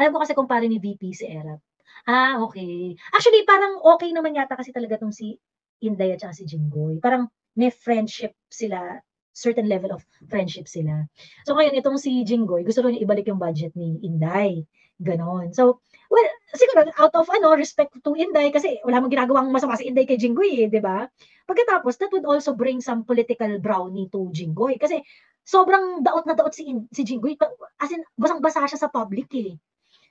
Alam ko kasi kumpare ni VP si Erap. Okey. Actually parang okey naman yata kasi talaga 'tong si Inday at saka si Jinggoy. Parang may friendship sila, certain level of friendship sila. So ngayon itong si Jinggoy gusto raw niya ibalik yung budget ni Inday, gano'n. So, well, siguro out of ano, respect to Inday kasi wala namang ginagawang masama si Inday kay Jinggoy, eh, 'di ba? Pagkatapos that would also bring some political brownie to Jinggoy kasi sobrang daot na daot si Jinggoy as in basang-basa siya sa public, eh.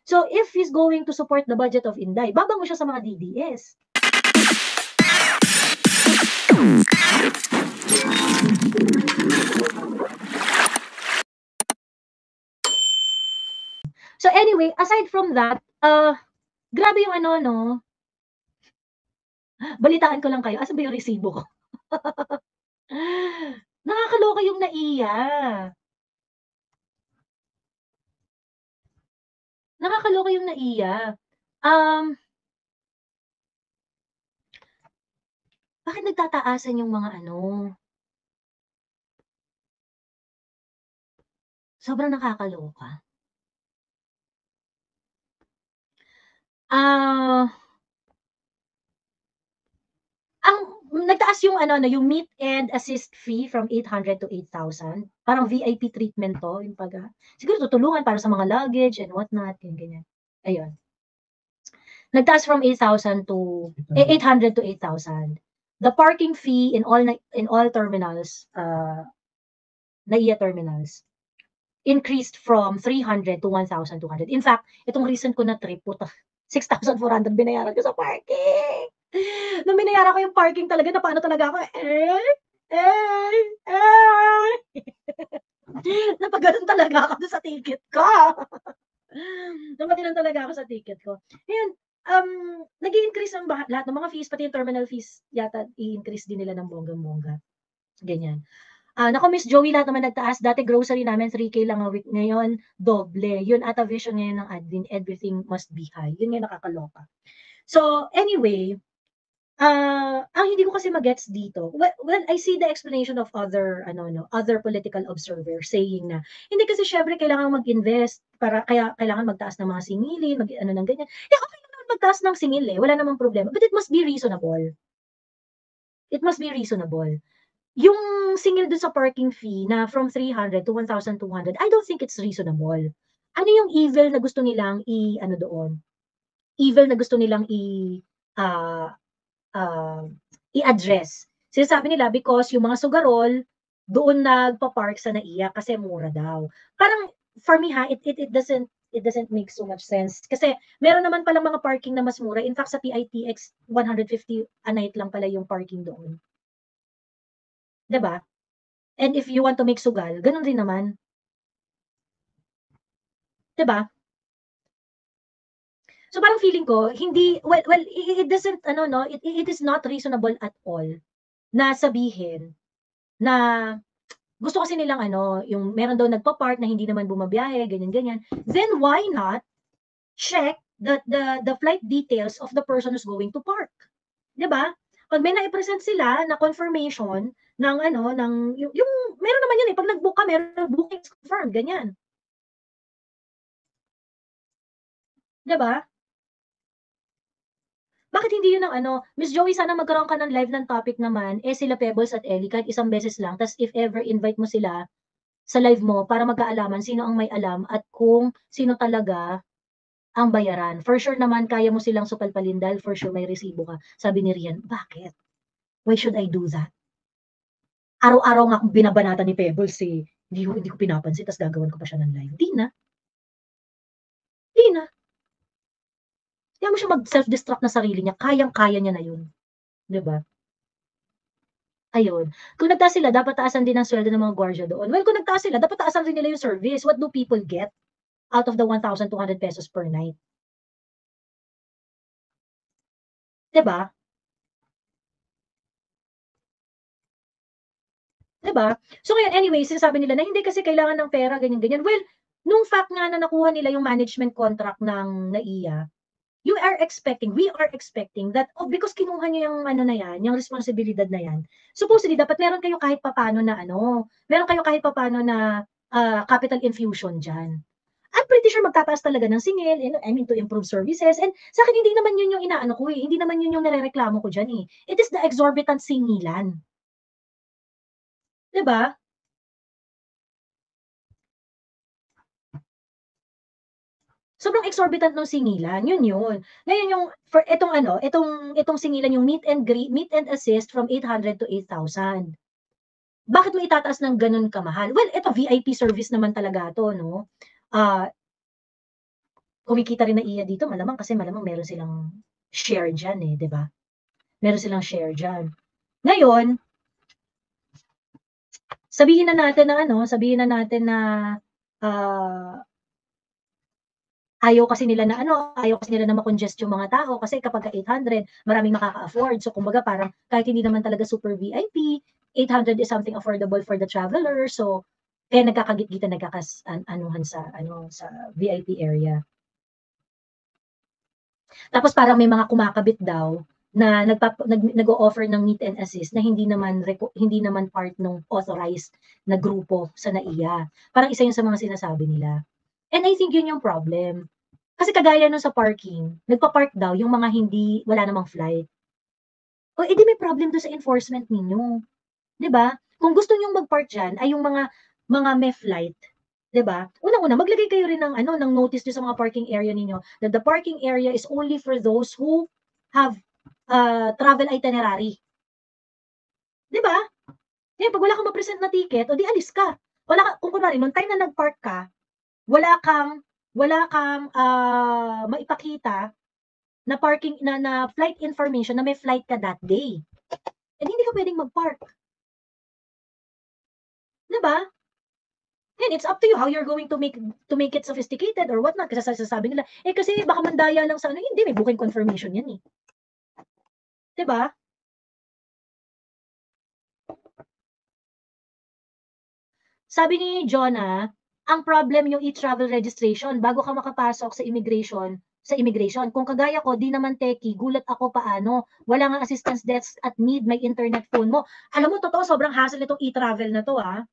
So if he's going to support the budget of Inday, babango siya sa mga DDS. So anyway, aside from that, grabe yung ano 'no, balitaan ko lang kayo, asan ba yung resibo ko? Nakakaloka yung NAIA. Nakakaloka yung NAIA. Um, Bakit nagtataasan yung mga ano, sobrang nakakaloka. Ah, ang nagtaas yung ano 'no, yung meet and assist fee from 800 to 8,000. Parang VIP treatment 'to, yung pag, siguro tutulungan para sa mga luggage and whatnot, ganyan. Ayun. Nagtaas from 8,000 to 800 to 8,000. The parking fee in all terminals, NAIA terminals, increased from 300 to 1,200. In fact, itong recent ko na trip, puta, 6,400 binayaran ko sa parking. Nung binayaran ko yung parking talaga, napaano talaga ako, napagano'n talaga ako dun sa ticket ko. Napagano'n talaga ako sa ticket ko. Ngayon, nag-i-increase ang lahat ng mga fees, pati yung terminal fees yata i-increase din nila ng bonggang-bongga, ganyan. Naku Miss Joey, lahat naman nagtaas. Dati grocery namin 3K lang a week, ngayon doble. Yun ata vision ngayon ng admin, everything must be high. Yun nga yung nakakaloka. So anyway, ang hindi ko kasi ma-gets dito, well, I see the explanation of other ano 'no, other political observers saying na, hindi kasi siyempre kailangang mag-invest para kaya kailangan magtaas ng mga singilin, mag-ano ng ganyan. Eh, okey lang naman magtaas ng singil, eh, wala namang problema, but it must be reasonable. It must be reasonable. Yung singil dun sa parking fee na from 300 to 1,200, I don't think it's reasonable. Ano yung evil na gusto nilang i-ano doon, evil na gusto nilang ah, ah, i-address. Sinasabi nila because yung mga sugarol doon nagpa-park sa NAIA kasi mura daw. Parang for me ha, it doesn't make so much sense kasi meron naman palang mga parking na mas mura. In fact, sa PITX 150 a night lang pala yung parking doon, 'di ba? And if you want to make sugal, gano'n rin naman, 'di ba? So parang feeling ko hindi well, it doesn't ano 'no, it is not reasonable at all na sabihin na gusto kasi nilang ano, yung meron daw nagpa-park na hindi naman bumabiyahe, ganyan-ganyan. Then why not check the flight details of the person who's going to park, 'di ba? 'Pag may nai-present sila na confirmation ng ano, ng yung meron naman 'yan, eh, 'pag nag-book ka meron bookings confirmed, ganyan, 'di ba? Bakit hindi yun ang ano, Miss Joey sana magkaroon ka ng live ng topic naman, eh, sila Pebbles at Ellie kahit isang beses lang ta's if ever invite mo sila sa live mo para magkaalaman sino ang may alam at kung sino talaga ang bayaran. For sure naman kaya mo silang supalpalin dahil for sure may resibo ka. Sabi ni Rian, "Bakit? Why should I do that? Araw-araw nga akong binabanatan ni Pebbles, eh, hindi ko pinapansin ta's gagawan ko pa siya ng live." 'Di na. Hayaan mo siya mag-self-destruct na sarili niya, kayang-kaya niya na yun, 'di ba? Ayun. Kung nagtaas sila dapat taasan din ang sweldo ng mga gwardiya doon. Well, kung nagtaas sila dapat taasan rin nila yung service. What do people get out of the 1,200 pesos per night, 'di ba? 'Di ba? So ngayon anyway, sinasabi nila na hindi kasi kailangan ng pera ganyan-ganyan. Well, nung fact nga na nakuha nila yung management contract ng NAIA, we are expecting that, oh, because kinuha niyo yung ano na yan, yung responsibilidad na yan, supposedly dapat meron kayo kahit papaano na ano, meron kayo kahit papaano na, capital infusion diyan. I'm pretty sure magtataas talaga ng singil, I mean, to improve services. And sa akin, hindi naman yun yung inaano ko eh. Hindi naman yun yung nirereklamo ko dyan eh. It is the exorbitant singilan. 'Di ba? Sobrang exorbitant nung singilan, yun. Ngayon yung for itong singilan yung meet and assist from 800 to 8,000. Bakit mo itataas ng gano'n kamahal? Well, ito VIP service naman talaga 'to 'no. Ah, kumikita rin na iya dito malamang kasi malamang meron silang share diyan, eh, 'di ba? Meron silang share diyan. Ngayon, sabihin na natin na, ah ayaw kasi nila na ma-congest yung mga tao kasi kapagka 800 maraming makaka-afford. So kumbaga parang kahit hindi naman talaga super VIP, 800 is something affordable for the traveler. So kaya nagkakagitgitan, anuhan sa VIP area. Tapos parang may mga kumakabit daw na nag-o-offer ng meet and assist na hindi naman part ng authorized na grupo sa NAIA. Parang isa yun sa mga sinasabi nila. And I think yun yung problem. Kasi kagaya nun sa parking, nagpa-park daw yung mga wala namang flight. O edi may problem doon sa enforcement ninyo, 'di ba? Kung gusto niyong mag-park diyan ay yung mga may flight, 'di ba? Unang-una maglagay kayo rin ng notice diyan sa mga parking area ninyo that the parking area is only for those who have travel itinerary. 'Di ba? Ngayon 'pag wala kang ma-present na ticket, o di alis ka. Kung kunwari nung time na nag-park ka, wala kang maipakita na parking na flight information na may flight ka that day. And hindi ka pwedeng mag-park. 'Di ba? And it's up to you how you're going to make it sophisticated or what not. Kasi sasabi nila, kasi baka mandaya lang sa ano. Hindi, may booking confirmation yan eh. 'Di ba? Sabi ni Jonah, ang problem yung e-travel registration bago ka makapasok sa immigration. Kung kagaya ko, di naman techie, gulat ako paano. Wala nga assistance desk at need may internet phone mo. Alam mo, totoo, sobrang hassle nitong e-travel na to ah.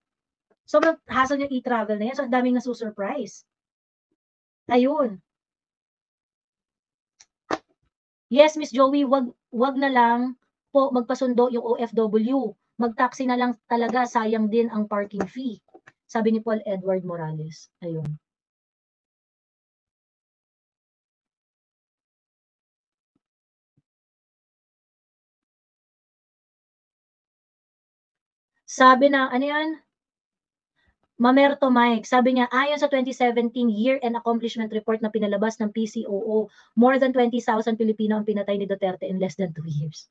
Sobrang hassle yung e-travel na yan. So, ang daming nasusurprise. Ayun. Yes, Miss Joey, wag na lang po magpasundo yung OFW. Mag-taxi na lang talaga, sayang din ang parking fee. Sabi ni Paul Edward Morales. Ayun. Sabi na, ano yan? Mamerto Mike, sabi niya, ayon sa 2017 Year-End Accomplishment Report na pinalabas ng PCOO, more than 20,000 Pilipino ang pinatay ni Duterte in less than 2 years.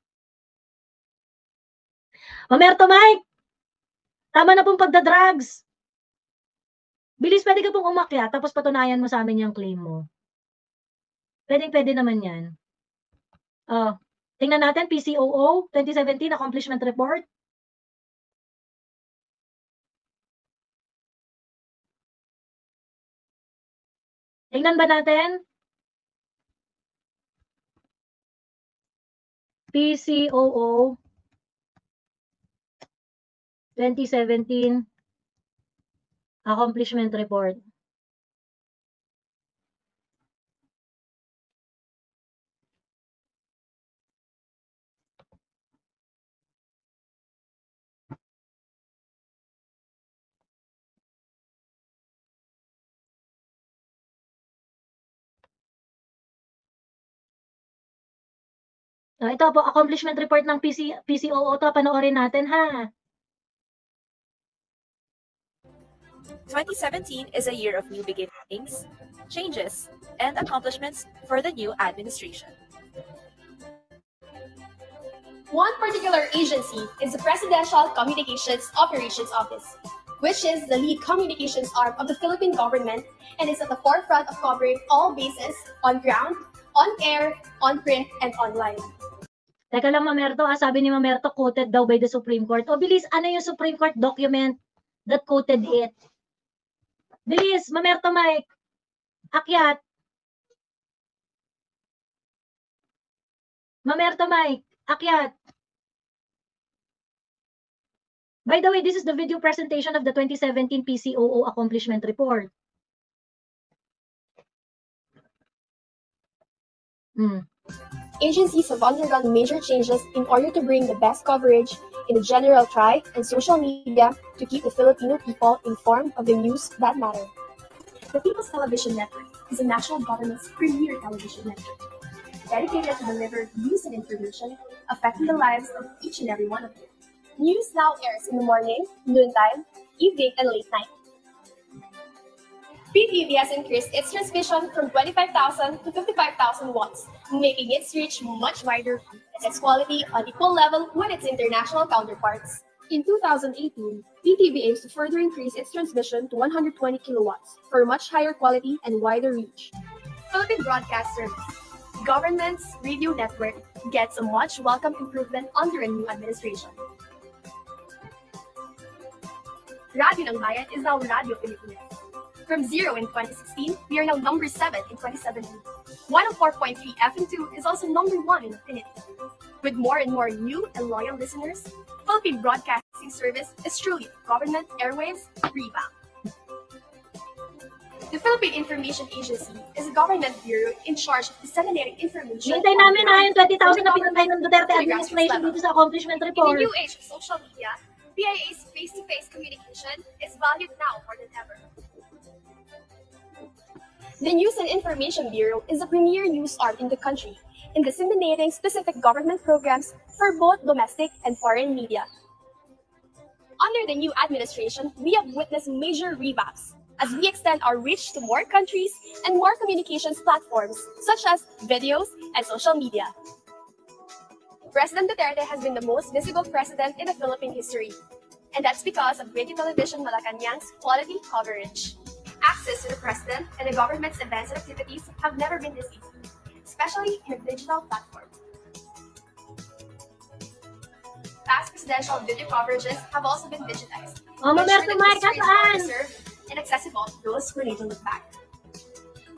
Mamerto Mike, tama na pong pagda-drugs. Bilis, pwede ka pong umakyat, tapos patunayan mo sa amin yung claim mo. Pwede naman yan. Tingnan natin, PCOO, 2017 Accomplishment Report. Tingnan ba natin? PCOO 2017 Accomplishment Report. Ito po, accomplishment report ng PCOO to, panoorin natin ha. 2017 is a year of new beginnings, changes, and accomplishments for the new administration. One particular agency is the Presidential Communications Operations Office, which is the lead communications arm of the Philippine government and is at the forefront of covering all bases on ground, on air, on print, and online. Teka lang, Mamerto, sabi ni Mamerto, quoted daw by the Supreme Court. O bilis, ano yung Supreme Court document that quoted it? Bilis, Mamerto Mike, akyat. Mamerto Mike, akyat. By the way, this is the video presentation of the 2017 PCOO Accomplishment Report. Mm. Agencies have undergone major changes in order to bring the best coverage in the general tri and social media to keep the Filipino people informed of the news that matter. The People's Television Network is the national government's premier television network, dedicated to deliver news and information affecting the lives of each and every one of you. News now airs in the morning, noontime, evening, and late night. PTV has increased its transmission from 25,000 to 55,000 watts, making its reach much wider and its quality on equal level with its international counterparts. In 2018, PTV aims to further increase its transmission to 120 kilowatts for much higher quality and wider reach. Philippine Broadcast Service, government's radio network, gets a much welcome improvement under a new administration. Radio ng Bayan is now Radio Pilipinas. From 0 in 2016, we are now number 7 in 2017. 104.3 FM2 is also number 1 in affinity. With more and more new and loyal listeners, Philippine Broadcasting Service is truly government airwaves revamp. The Philippine Information Agency is a government bureau in charge of disseminating information. Hintay namin na yung 20,000 na pinantay ng Duterte administration dito sa accomplishment In the report. new age of social media, PIA's face-to-face communication is valued now more than ever. The News and Information Bureau is the premier news arm in the country in disseminating specific government programs for both domestic and foreign media. Under the new administration, we have witnessed major revamps as we extend our reach to more countries and more communications platforms such as videos and social media. President Duterte has been the most visible president in the Philippine history, and that's because of Radio Television Malacanang's quality coverage. Access to the president and the government's events and activities have never been this easy, especially in a digital platform. Past presidential video coverages have also been digitized. Oh, to ensure Mamerto that Mike, history is kataan! well preserved and accessible to those who need to look back.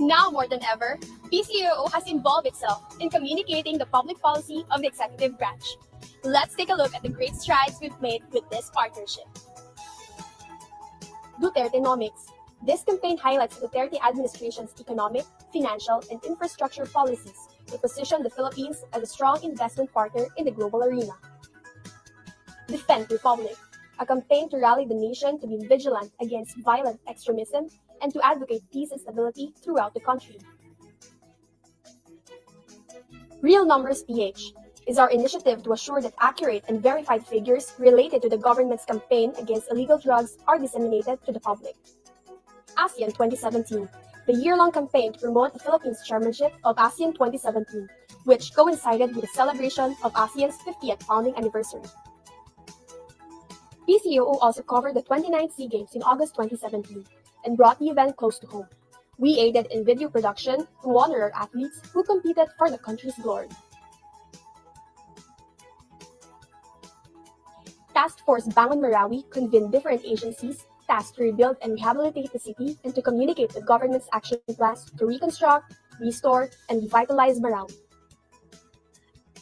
Now more than ever, PCAO has involved itself in communicating the public policy of the executive branch. Let's take a look at the great strides we've made with this partnership. Dutertenomics. This campaign highlights the Duterte administration's economic, financial, and infrastructure policies to position the Philippines as a strong investment partner in the global arena. Defend Republic, a campaign to rally the nation to be vigilant against violent extremism and to advocate peace and stability throughout the country. Real Numbers PH is our initiative to assure that accurate and verified figures related to the government's campaign against illegal drugs are disseminated to the public. ASEAN 2017, the year-long campaign to promote the Philippines' chairmanship of ASEAN 2017, which coincided with the celebration of ASEAN's 50th founding anniversary. PCAO also covered the 29th SEA Games in August 2017 and brought the event close to home. We aided in video production to honor our athletes who competed for the country's glory. Task Force Bangon Marawi convened different agencies tasked to rebuild and rehabilitate the city and to communicate the government's action plans to reconstruct, restore, and revitalize Marawi.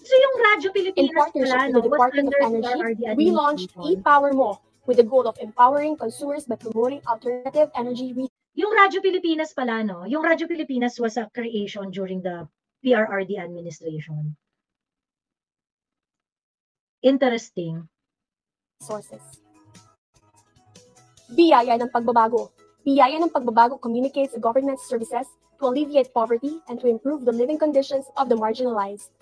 So yung Radyo In Pilipinas partnership pala, with no, the was Department of under Energy, PRRD we launched administration. ePower Mo with the goal of empowering consumers by promoting alternative energy resources. Yung Radyo Pilipinas pala, no? Yung Radyo Pilipinas was a creation during the PRRD administration. Interesting. Biyaya ng Pagbabago. Biyaya ng Pagbabago communicates the government's services to alleviate poverty and to improve the living conditions of the marginalized.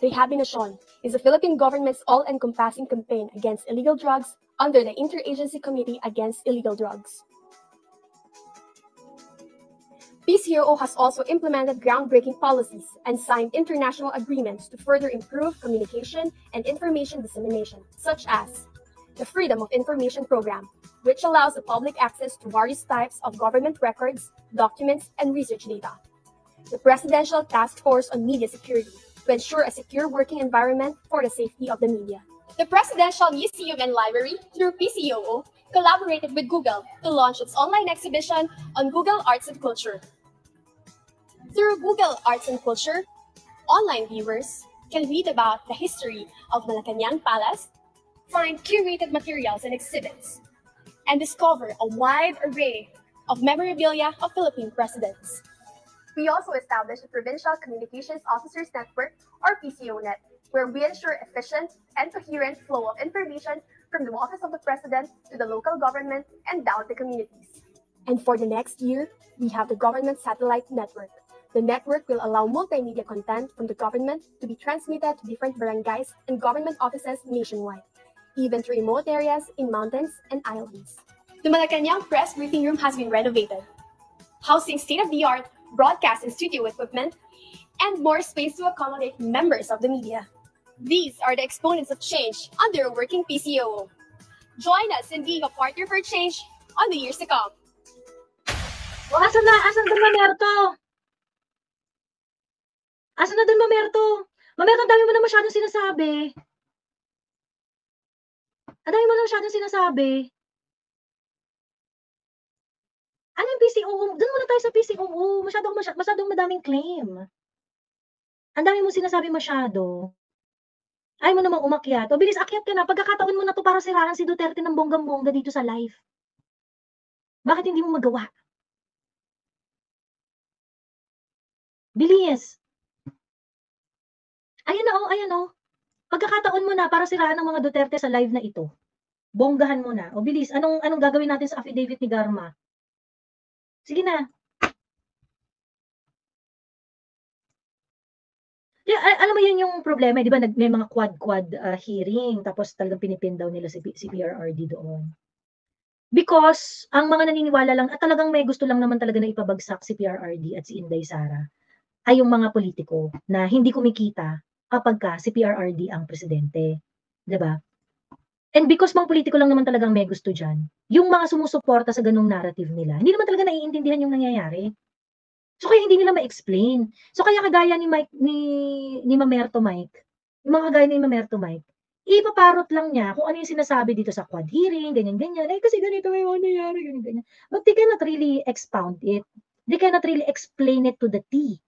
Rehabilitation is the Philippine government's all-encompassing campaign against illegal drugs under the Interagency Committee Against Illegal Drugs. PCAO has also implemented groundbreaking policies and signed international agreements to further improve communication and information dissemination, such as the Freedom of Information Program, which allows the public access to various types of government records, documents, and research data. The Presidential Task Force on Media Security, to ensure a secure working environment for the safety of the media. The Presidential Museum and Library, through PCAO, collaborated with Google to launch its online exhibition on Google Arts and Culture. Through Google Arts and Culture, online viewers can read about the history of Malacanang Palace, find curated materials and exhibits, and discover a wide array of memorabilia of Philippine presidents. We also established a Provincial Communications Officers Network, or PCONet, where we ensure efficient and coherent flow of information from the Office of the President to the local government and down to communities. And for the next year, we have the Government Satellite Network. The network will allow multimedia content from the government to be transmitted to different barangays and government offices nationwide, even to remote areas in mountains and islands. The Malacanang Press Briefing Room has been renovated, housing state-of-the-art broadcast and studio equipment, and more space to accommodate members of the media. These are the exponents of change under a working PCOO. Join us in being a partner for change on the years to come. O, asan dun Mamerto? Asan na dun Mamerto? Mamerto, ang dami mo na masyadong sinasabi. Ang dami mo na masyadong sinasabi. Ano yung PCOO? Doon muna tayo sa PCOO. Masyadong madaming claim. Ang dami mo sinasabi masyado. Ayaw mo namang umakyat. O bilis, akyat ka na. Pagkakataon mo na to para siraan si Duterte ng bonggang-bongga dito sa live. Bakit hindi mo magawa? Bilis. Ayan o. Pagkakataon mo na para siraan ng mga Duterte sa live na ito. Bonggahan mo na. O bilis, anong gagawin natin sa affidavit ni Garma? Sige na. Alam mo yan yung problema, di ba? May mga quad hearing, tapos talagang pinipin daw nila si PRRD doon. Because ang mga naniniwala lang, at talagang may gusto lang naman talaga na ipabagsak si PRRD at si Inday Sara, ay yung mga politiko na hindi kumikita kapag si PRRD ang presidente. Di ba? And because mga politiko lang naman talagang may gusto dyan, yung mga sumusuporta sa ganung narrative nila, hindi naman talaga naiintindihan yung nangyayari. So kaya hindi nila ma-explain. So kaya kagaya ni Mamerto Mike, yung mga kagaya ni Mamerto Mike, ipaparot lang niya kung ano yung sinasabi dito sa quad hearing, ganyan-ganyan, ay kasi ganito may nangyayari, ganyan-ganyan. But they cannot really expound it. They cannot really explain it to the T.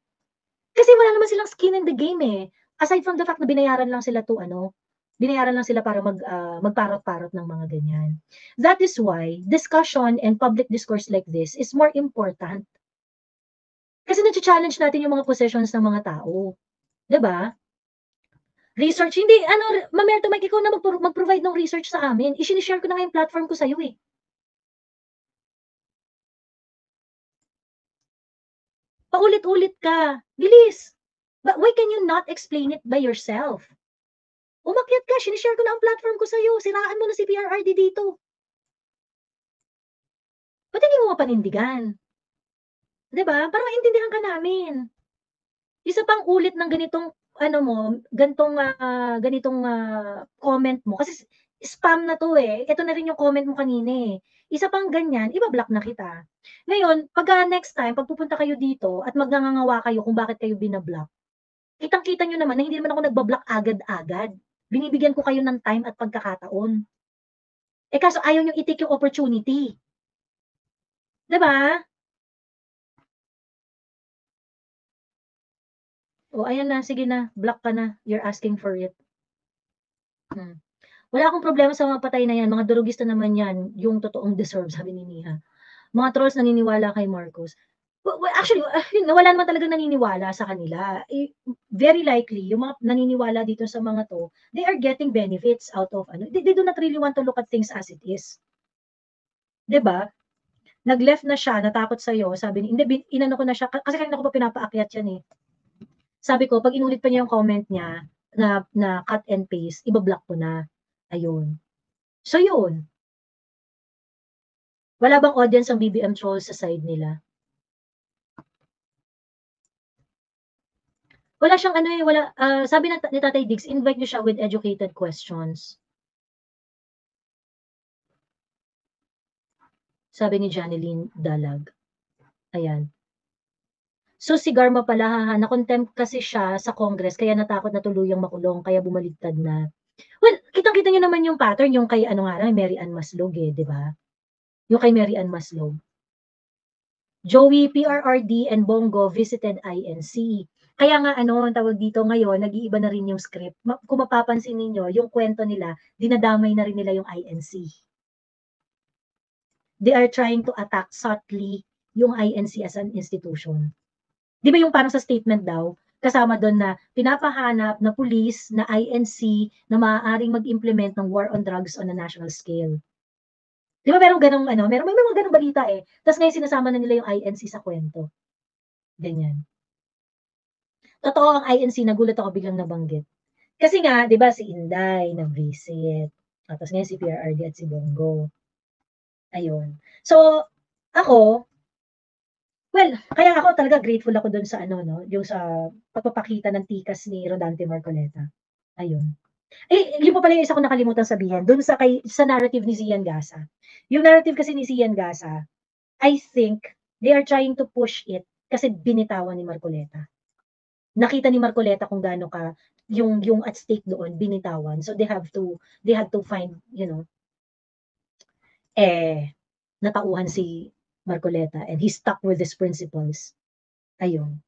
Kasi wala naman silang skin in the game eh. Aside from the fact na binayaran lang sila para magparot-parot ng mga ganyan. That is why discussion and public discourse like this is more important. Kasi na-challenge natin yung mga possessions ng mga tao. 'Di ba? Research, hindi, Mamerto Mike, ikaw na mag-provide ng research sa amin. I-share ko na nga yung platform ko sa'yo eh. Paulit-ulit ka. Bilis. But why can you not explain it by yourself? Umakyat ka, sinishare ko na ang platform ko sa'yo. Siraan mo na si PRRD dito. Ba't hindi mo mapanindigan? Diba? Para maintindihan ka namin. Isa pang ulit ng ganitong, ganitong comment mo. Kasi spam na to eh. Ito na rin yung comment mo kanina eh. Isa pang ganyan, ibablock na kita. Ngayon, pag next time, pag pupunta kayo dito at magngangawa kayo kung bakit kayo binablock, kitang-kita nyo naman na hindi naman ako nagbablock agad-agad. Binibigyan ko kayo ng time at pagkakataon. Eh kaso ayaw nyo i-take yung opportunity. Diba? O ayan na, sige na, block ka na. You're asking for it. Wala akong problema sa mga patay na yan. Mga durugista naman yan. Yung totoong deserve, sabi ni Niha. Mga trolls naniniwala kay Marcos. Well, actually, wala naman talaga naniniwala sa kanila. Very likely, yung mga naniniwala dito sa mga to, they are getting benefits out of, they do not really want to look at things as it is. Diba? Nag-left na siya, natakot sa'yo, sabi ni, hindi, inano ko na siya, kasi kanina ko pa pinapaakyat yan eh. Sabi ko, pag inulit pa niya yung comment niya, na cut and paste, ibablock ko na. Ayun. So yun. Wala bang audience ang BBM trolls sa side nila? Wala siyang sabi ni Tatay Diggs, invite niyo siya with educated questions. Sabi ni Janeline Dalag. Ayan. So si Garma pala, na-contempt kasi siya sa Congress, kaya natakot na tuluyang makulong, kaya bumaligtad na. Well, kitang-kita niyo naman yung pattern, yung kay Mary Ann Maslog eh, di ba? Yung kay Mary Ann Maslog. Joey, PRRD, and Bongo visited INC. Kaya nga, ang tawag dito ngayon, nag-iiba na rin yung script. Kung mapapansin ninyo, yung kwento nila, dinadamay na rin nila yung INC. they are trying to attack subtly yung INC as an institution. Di ba yung parang sa statement daw, kasama doon na pinapahanap na police na INC na maaaring mag-implement ng war on drugs on a national scale. Di ba merong ganong ano, may mga ganong balita eh. Tapos ngayon sinasama na nila yung INC sa kwento. Ganyan. Totoo ang INC, nagulat ako biglang nabanggit. Kasi nga, di ba si Inday nag-visit. Tapos ngayon si PRRD at si Bongo. Ayun. So, ako, well, kaya ako talaga grateful ako doon sa ano, no, yung sa pagpapakita ng tikas ni Rodante Marcoleta. Ayun. Eh, yun pa pala yung isa ko nakalimutan sabihin, doon sa narrative ni Zian Gasa. Yung narrative kasi ni Zian Gasa, I think they are trying to push it kasi binitawan ni Marcoleta. Nakita ni Marcoleta kung gaano ka yung at stake doon binitawan. So they had to find, you know, natauhan si Marcoleta and he stuck with his principles. Ayun.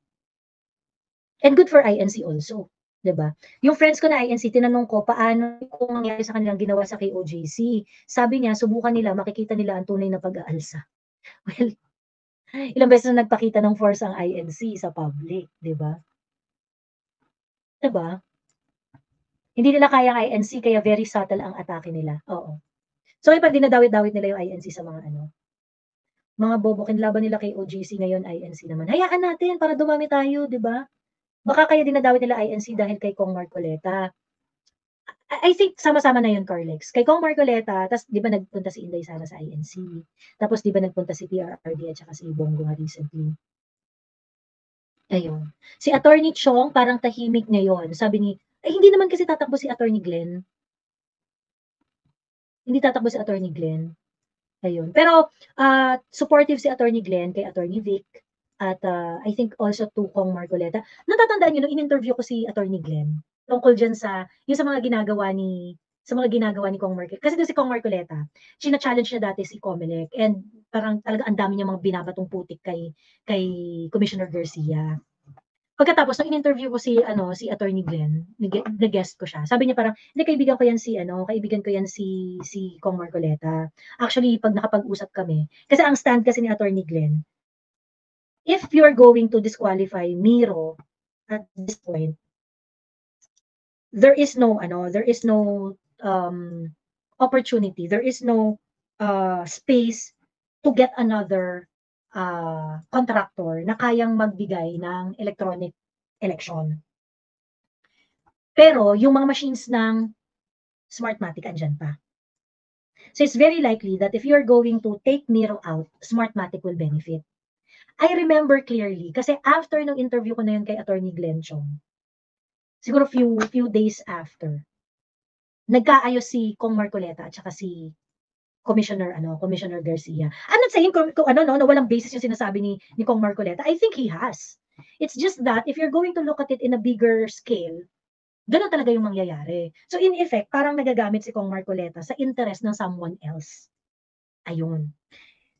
And good for INC also. Diba? Yung friends ko na INC, tinanong ko paano kung nangyari sa kanilang ginawa sa KOJC. Sabi niya, subukan nila, makikita nila ang tunay na pag-aalsa. Well, ilang beses na nagpakita ng force ang INC sa public, diba? Diba? Hindi nila kaya ang INC, kaya very subtle ang atake nila. Oo. So, pag dinadawit-dawit nila yung INC sa mga ano, mga bobo, kinlaban nila kay OJC ngayon, INC naman. Hayaan natin para dumami tayo, diba? Baka kaya dinadawit nila INC dahil kay Kong Marcoleta. I think sama-sama na yun, Carlex. Kay Kong Marcoleta, tapos di ba nagpunta si Inday Sara sa INC? Tapos di ba nagpunta si PRRD at saka si Bongo recently? Ayun. Si Attorney Chong parang tahimik ngayon. Sabi ni, ay hindi naman kasi tatakbo si Attorney Glenn. Hindi tatakbo si Attorney Glenn. Ayun. Pero supportive si Attorney Glenn kay Attorney Vic. At I think also to Kong Marcoleta. Natatandaan niyo, in-interview ko si Attorney Glenn tungkol dyan sa mga ginagawa ni Kong Marcoleta. Kasi doon si Kong Marcoleta, china-challenge niya dati si Comelec and parang talaga ang dami niya mga binabatong putik kay Commissioner Garcia. Pagkatapos nung in-interview ko si Attorney Glenn, nag-guest ko siya. Sabi niya parang, hindi, kaibigan ko yan si Kong Marcoleta. Actually, pag nakapag-usap kami, kasi ang stand kasi ni Attorney Glenn, if you're going to disqualify Miro at this point, there is no opportunity, there is no space to get another contractor na kayang magbigay ng electronic election. Pero yung mga machines ng Smartmatic andyan pa. So it's very likely that if you're going to take Miro out, Smartmatic will benefit. I remember clearly, kasi after nung interview ko na yun kay Attorney Glenn Chong, siguro few days after, nagkaayos si Kong Marcoleta at saka si Commissioner Garcia. I'm not saying na walang basis yung sinasabi ni Kong Marcoleta. I think he has. It's just that if you're going to look at it in a bigger scale, ganun talaga yung mangyayari. So in effect, parang nagagamit si Kong Marcoleta sa interest ng someone else. Ayun.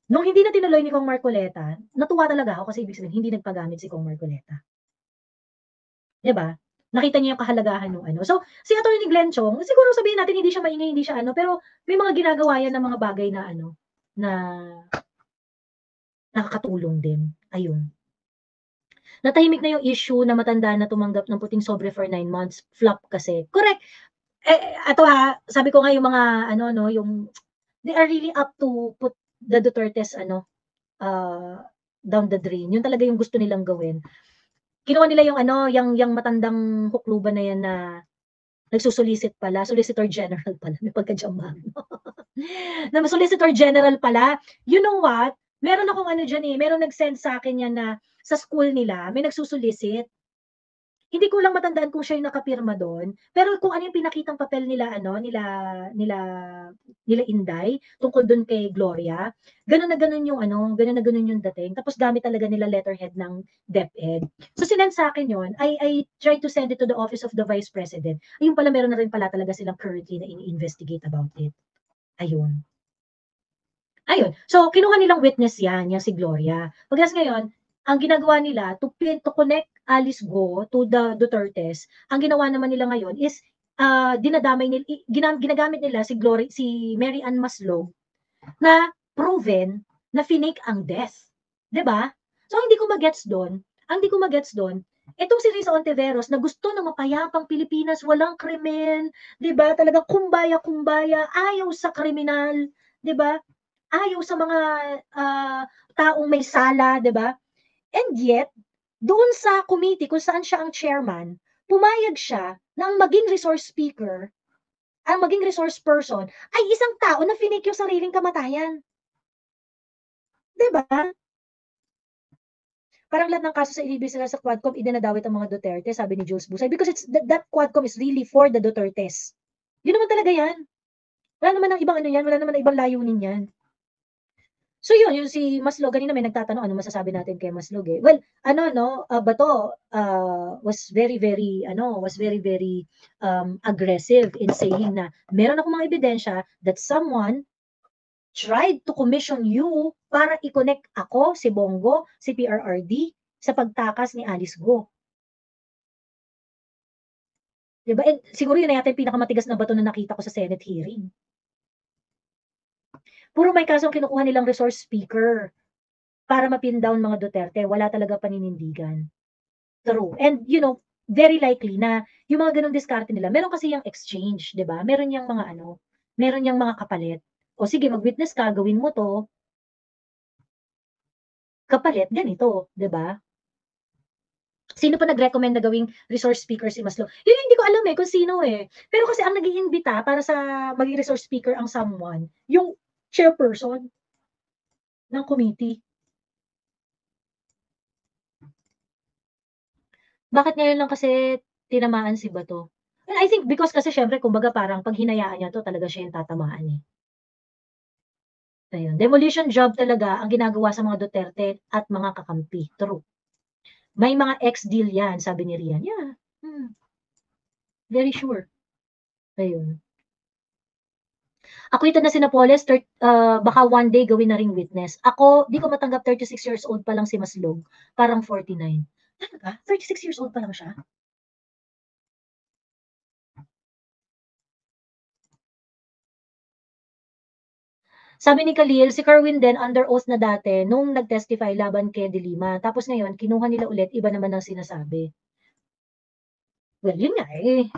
Nung hindi na tinuloy ni Kong Marcoleta, natuwa talaga ako kasi ibig sabihin hindi nagpagamit si Kong Marcoleta. 'Di ba? Nakita niya yung kahalagahan ng ano. So, si Attorney Glenn Chong, siguro sabihin natin hindi siya maingay, hindi siya pero may mga ginagawa yan ng mga bagay na na nakakatulong din. Ayun. Natahimik na yung issue na matanda na tumanggap ng puting sobre for 9 months. Flop kasi. Correct. Ato sabi ko nga yung mga yung they are really up to put the Dutertes down the drain. Yun talaga yung gusto nilang gawin. Kinuha nila yung matandang hukluban na yan na nagsusolicit pala, Solicitor General pala, may pagka-jamang. Na Solicitor General pala. You know what? Meron akong meron nag-send sa akin yan na sa school nila, may nagsusolicit. Hindi ko lang matandaan kung siya yung nakapirma doon, pero kung ano yung pinakitang papel nila Inday tungkol doon kay Gloria, ganun na ganun yung dating. Tapos gamit talaga nila letterhead ng DepEd. So sinend sa akin yon. I tried to send it to the office of the Vice President. Ayun pala, meron na rin pala talaga silang currently na ini-investigate about it. Ayun. So kinuha nilang witness yan, yung si Gloria. Pagkas ngayon, ang ginagawa nila to connect Alice Go to the Dutertes, ang ginawa naman nila ngayon is ginagamit nila si Mary Ann Maslog na proven na finake ang death. 'Di ba? So, hindi ko magets doon, itong si Risa Ontiveros na gusto ng mapayapang Pilipinas, walang krimen, 'di ba? Talagang kumbaya-kumbaya, ayaw sa kriminal, 'di ba? Ayaw sa mga taong may sala, 'di ba? And yet, doon sa committee kung saan siya ang chairman, pumayag siya na ang maging resource speaker, ang maging resource person ay isang tao na finake yung sariling kamatayan. 'Di ba? Parang lahat ng kaso sa inibig sila sa Quadcom, idinadawit ang mga Duterte, sabi ni Jules Busay. Because that Quadcom is really for the Dutertes. Yun naman talaga yan. Wala naman ng ibang ano yan, wala naman ng ibang layunin yan. So yun si Maslog, kanina may nagtatanong, ano masasabi natin kay Maslog eh. Well, Bato was very aggressive in saying na meron akong mga ebidensya that someone tried to commission you para i-connect ako, si Bongo, si PRRD sa pagtakas ni Alice Go. Diba? And siguro yun na yata yung pinakamatigas na bato na nakita ko sa Senate hearing. Puro may kasong kinukuha nilang resource speaker para mapin down mga Duterte. Wala talaga paninindigan. True. And very likely na yung mga ganong diskarte nila, meron kasi yung exchange, di ba? Meron yung mga kapalit. O sige, mag-witness ka, gawin mo to. Kapalit, ganito, di ba? Sino pa nag-recommend na gawing resource speaker si Maslow? Yun hindi ko alam kung sino eh. Pero kasi ang nag-iimbita para sa maging resource speaker ang someone, yung chairperson ng committee. Bakit ngayon lang kasi tinamaan si Bato? And I think because kasi syempre, kumbaga parang pag hinayaan niya to, talaga siya yung tatamaan eh. Ayun. Demolition job talaga ang ginagawa sa mga Duterte at mga kakampi. True. May mga ex-deal yan, sabi ni Rian. Yeah. Very sure. Ayun. Ako ito na si Napoles, baka one day gawin na ring witness. Ako, di ko matanggap 36 years old pa lang si Maslog. Parang 49. Talaga? 36 years old pa lang siya? Sabi ni Khalil, si Kerwin din under oath na dati nung nag-testify laban kay De Lima. Tapos ngayon, kinuha nila ulit, iba naman ang sinasabi. Well, yun nga eh.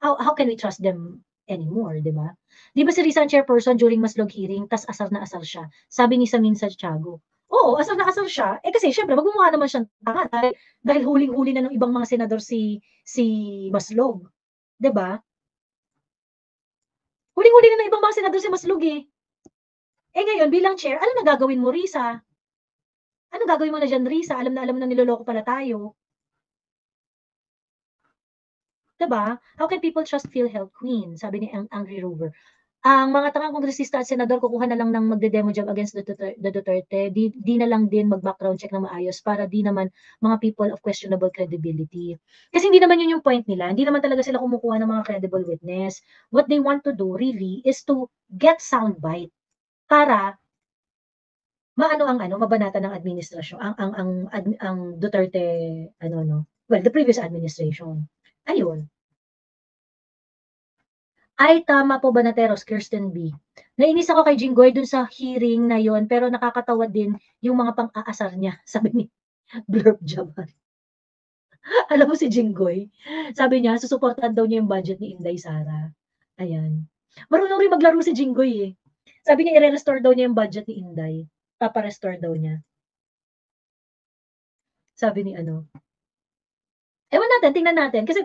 How can we trust them anymore, di ba? Di ba si Risa ang chairperson during Maslog hearing, tas asar na asar siya. Sabi ni Samin Santiago. Oo, asar na asar siya. Eh kasi syempre, magmumukha naman siyang tanga dahil huling-huli na ng ibang mga senador si Maslog. Di ba? Huling-huli na ng ibang mga senador si Maslog eh. Eh ngayon, bilang chair, ano na gagawin mo, Risa? Ano gagawin mo na dyan, Risa? Alam na niloloko pala tayo. Diba? How can people trust PhilHealth Queen? Sabi ni Angry Rover. Ang mga tangang kongresista at senador kukuha na lang ng magde-demo job against the Duterte. Di na lang din mag-background check na maayos para di naman mga people of questionable credibility. Kasi hindi naman yun yung point nila. Hindi naman talaga sila kumukuha ng mga credible witness. What they want to do really is to get soundbite para mabanatan ng administrasyon ang Duterte the previous administration. Ayun. Ay, tama po Banateros, Kirsten B. Nainis ako kay Jinggoy dun sa hearing na yon, pero nakakatawa din yung mga pang-aasar niya, sabi ni Blurb Jaban. Alam mo si Jinggoy, sabi niya, susuportahan daw niya yung budget ni Inday Sara. Ayan. Marunong rin maglaro si Jinggoy eh. Sabi niya, i-restore daw niya yung budget ni Inday. Papa-restore daw niya. Sabi ni ewan natin, tingnan natin. Kasi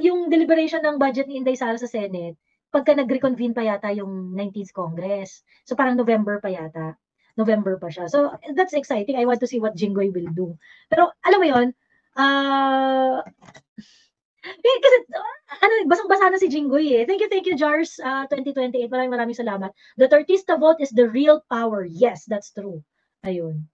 yung deliberation ng budget ni Inday Sara sa Senate, pagka nag-reconvene pa yata yung 19th Congress. So parang November pa yata. November pa siya. So that's exciting. I want to see what Jinggoy will do. Pero alam mo yun, kasi basang-basa na si Jinggoy eh. Thank you Jars 2028. Maraming salamat. The Tortista vote is the real power. Yes, that's true. Ayun.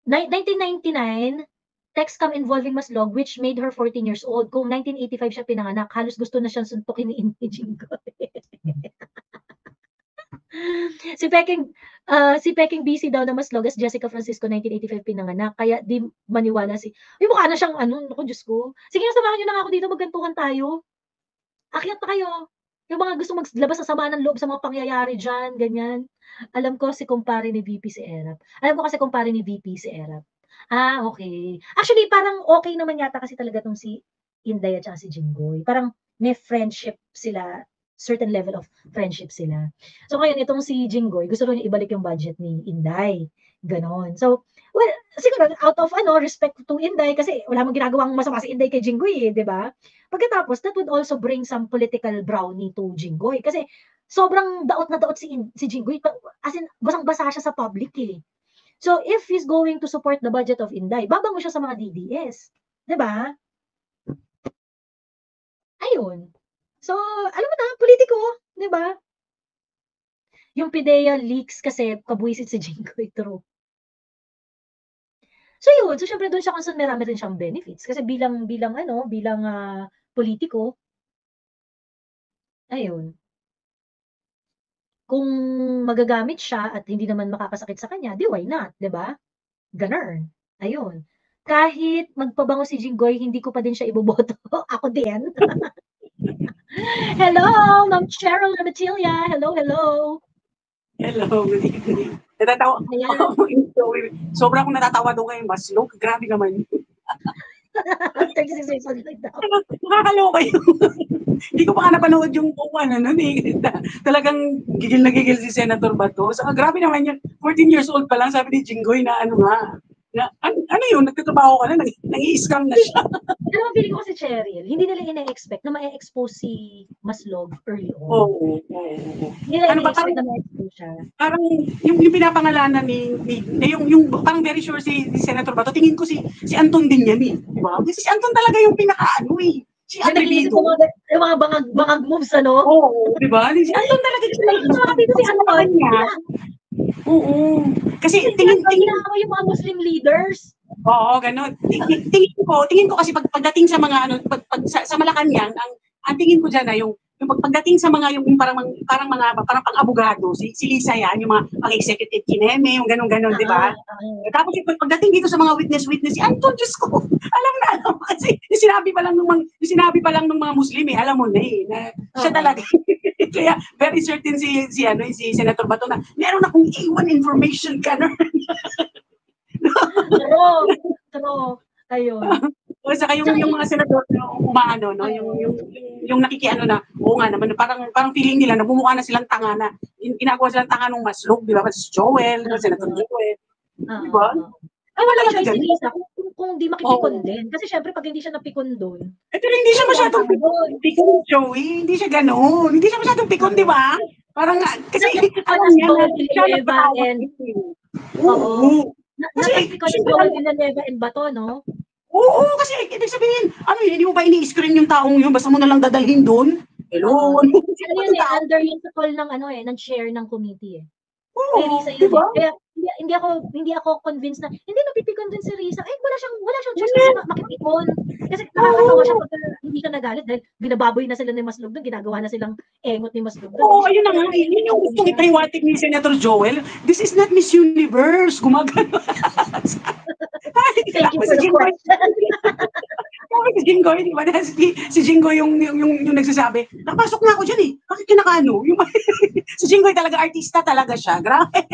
1999, text-cam involving Maslog which made her 14 years old. Kung 1985 siya pinanganak, halos gusto na siyang suntukin ni Jinggoy. Si Peking BC daw na Maslog as Jessica Francisco 1985 pinanganak, kaya di maniwala ay mukha na siyang naku Diyos ko. Sige, samahan niyo na ako dito, magkantuhan tayo. Akyat na kayo. Yung mga gusto maglabas ng sama ng loob sa mga pangyayari diyan, ganyan. Alam ko si kumpare ni VP si Erap. Alam ko kasi kumpare ni VP si Erap. Okay. Actually, parang okay naman yata kasi talaga 'tong si Inday at saka si Jinggoy. Parang may friendship sila, certain level of friendship sila. So ngayon itong si Jinggoy, gusto raw niya ibalik yung budget ni Inday, gano'n. So, well, siguro out of respect to Inday kasi wala namang ginagawang masama si Inday kay Jinggoy, 'di ba? Pagkatapos that would also bring some political brownie to Jinggoy kasi sobrang daot na daot si Jinggoy, as in basang-basa siya sa public, eh. So if he's going to support the budget of Inday, babango siya sa mga DDS, 'di ba? Ayun. So, alam mo na, politiko, 'di ba? Yung PIDEA leaks kasi kabwisit si Jinggoy, true. So yun, so siyempre doon siya kung saan marami rin siyang benefits kasi bilang politiko, ayun. Kung magagamit siya at hindi naman makakasakit sa kanya, di why not, 'di ba? Gano'n, ayun. Kahit magpabango si Jinggoy, hindi ko pa din siya iboboto. Ako din. Hello, Ma'am Cheryl Amatilla. Hello, hello. Hello, good evening. Natatawa. Ayan. Sobrang akong natatawa doon kay Maslog. Grabe naman. 36 years old like daw. Nakakaloka yun. Hindi ko pa nga napanood yung buwan nun eh. Talagang gigil na gigil si Senator Bato. Saka grabe naman yan. 14 years old pa lang, sabi ni Jinggoy na ano yun, nagtatrabaho ka na, nang-i-scam na siya. Pero ang feeling ko kasi Cheryl, hindi nila ina-expect na ma-expose si Maslog early on. Oo. Hindi nila Ano ba, ina-expect na ma-expose siya. Parang yung pinapangalanan yung parang very sure si Senator Bato, tingin ko si Anton din yan eh. Diba? Kasi si Anton talaga yung pinaka-ano eh. Si Nag-iisip ko yung mga bangag moves, ano? Oo, diba? Si Anton talaga yung si Anton niya. Oo. Kasi tingin yung mga Muslim leaders. Oo, ganun. Tingin ko kasi pagdating sa mga sa Malacanang, ang tingin ko diyan na yung pagdating sa mga yung parang pang-abogado, si Lisa yan, yung mga pang-executive kineme, yung ganun, di ba? Tapos pagdating dito sa mga witness, si Anton, Diyos ko, alam kasi sinabi pa lang ng mga Muslim eh, alam mo na eh, na siya talaga. Kaya very certain si Senator Bato na meron akong A1 information ka na. True. Ayun. O saka yung mga senador na umaano, no, yung nakikiano na, oo nga naman, parang feeling nila na bumuka na silang tanga na, ginagawa silang tanga nung Maslog, di ba? Si Joel, Senator Joel. Di ba? Ay, wala siya si Lisa kung di makipikon din. Kasi syempre, pag hindi siya napikon doon. Pero hindi siya masyadong pikon, Joey. Hindi siya gano'n. Hindi siya masyadong pikon, di ba? Parang, kasi, alam niya na siya nagpatawa. Oo. Napikon si Joel Villanueva and Bato, no? Oo, kasi ibig sabihin, hindi mo ba ini-screen yung taong yun? Basta mo na lang dadalhin doon? Hello? Ano yun eh, under yung call ng chair ng committee eh. Kay Risa yun diba? Kaya hindi ako convinced na hindi napipikon din si Risa. Wala siyang chance na makipikon. Kasi nakakatawa siya pag hindi siya nagalit dahil binababoy na sila ni Maslog doon, ginagawa na silang engot ni Maslog doon. Oo, ayun na nga. Yun yung gustong ipahiwatig ni Senator Joel. This is not Miss Universe. Gumagano. Thank you for the question. Si Jinggoy, di ba? Si Jinggoy yung nagsasabi, napasok na ako dyan eh. Bakit kinakano? Si Jinggoy talaga, artista talaga siya. Grabe.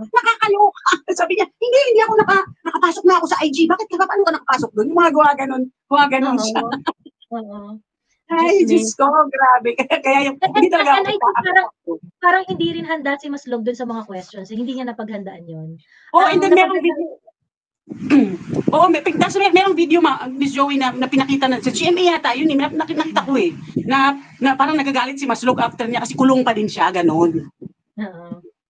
Nakakaloka. Sabi niya, hindi ako nakapasok na ako sa IG. Bakit paano ka nakapasok doon? Yung mga gawa ganon siya. Ay, Diyos ko, grabe. Kaya yung, hindi talaga parang hindi rin handa si Maslog doon sa mga questions. Hindi niya napaghandaan yun. And then meron video. Oo, merong video Miss Joey na pinakita na sa GMA yata, yun nakita ko eh. Na parang nagagalit si Maslog after niya kasi kulong pa din siya, gano'n.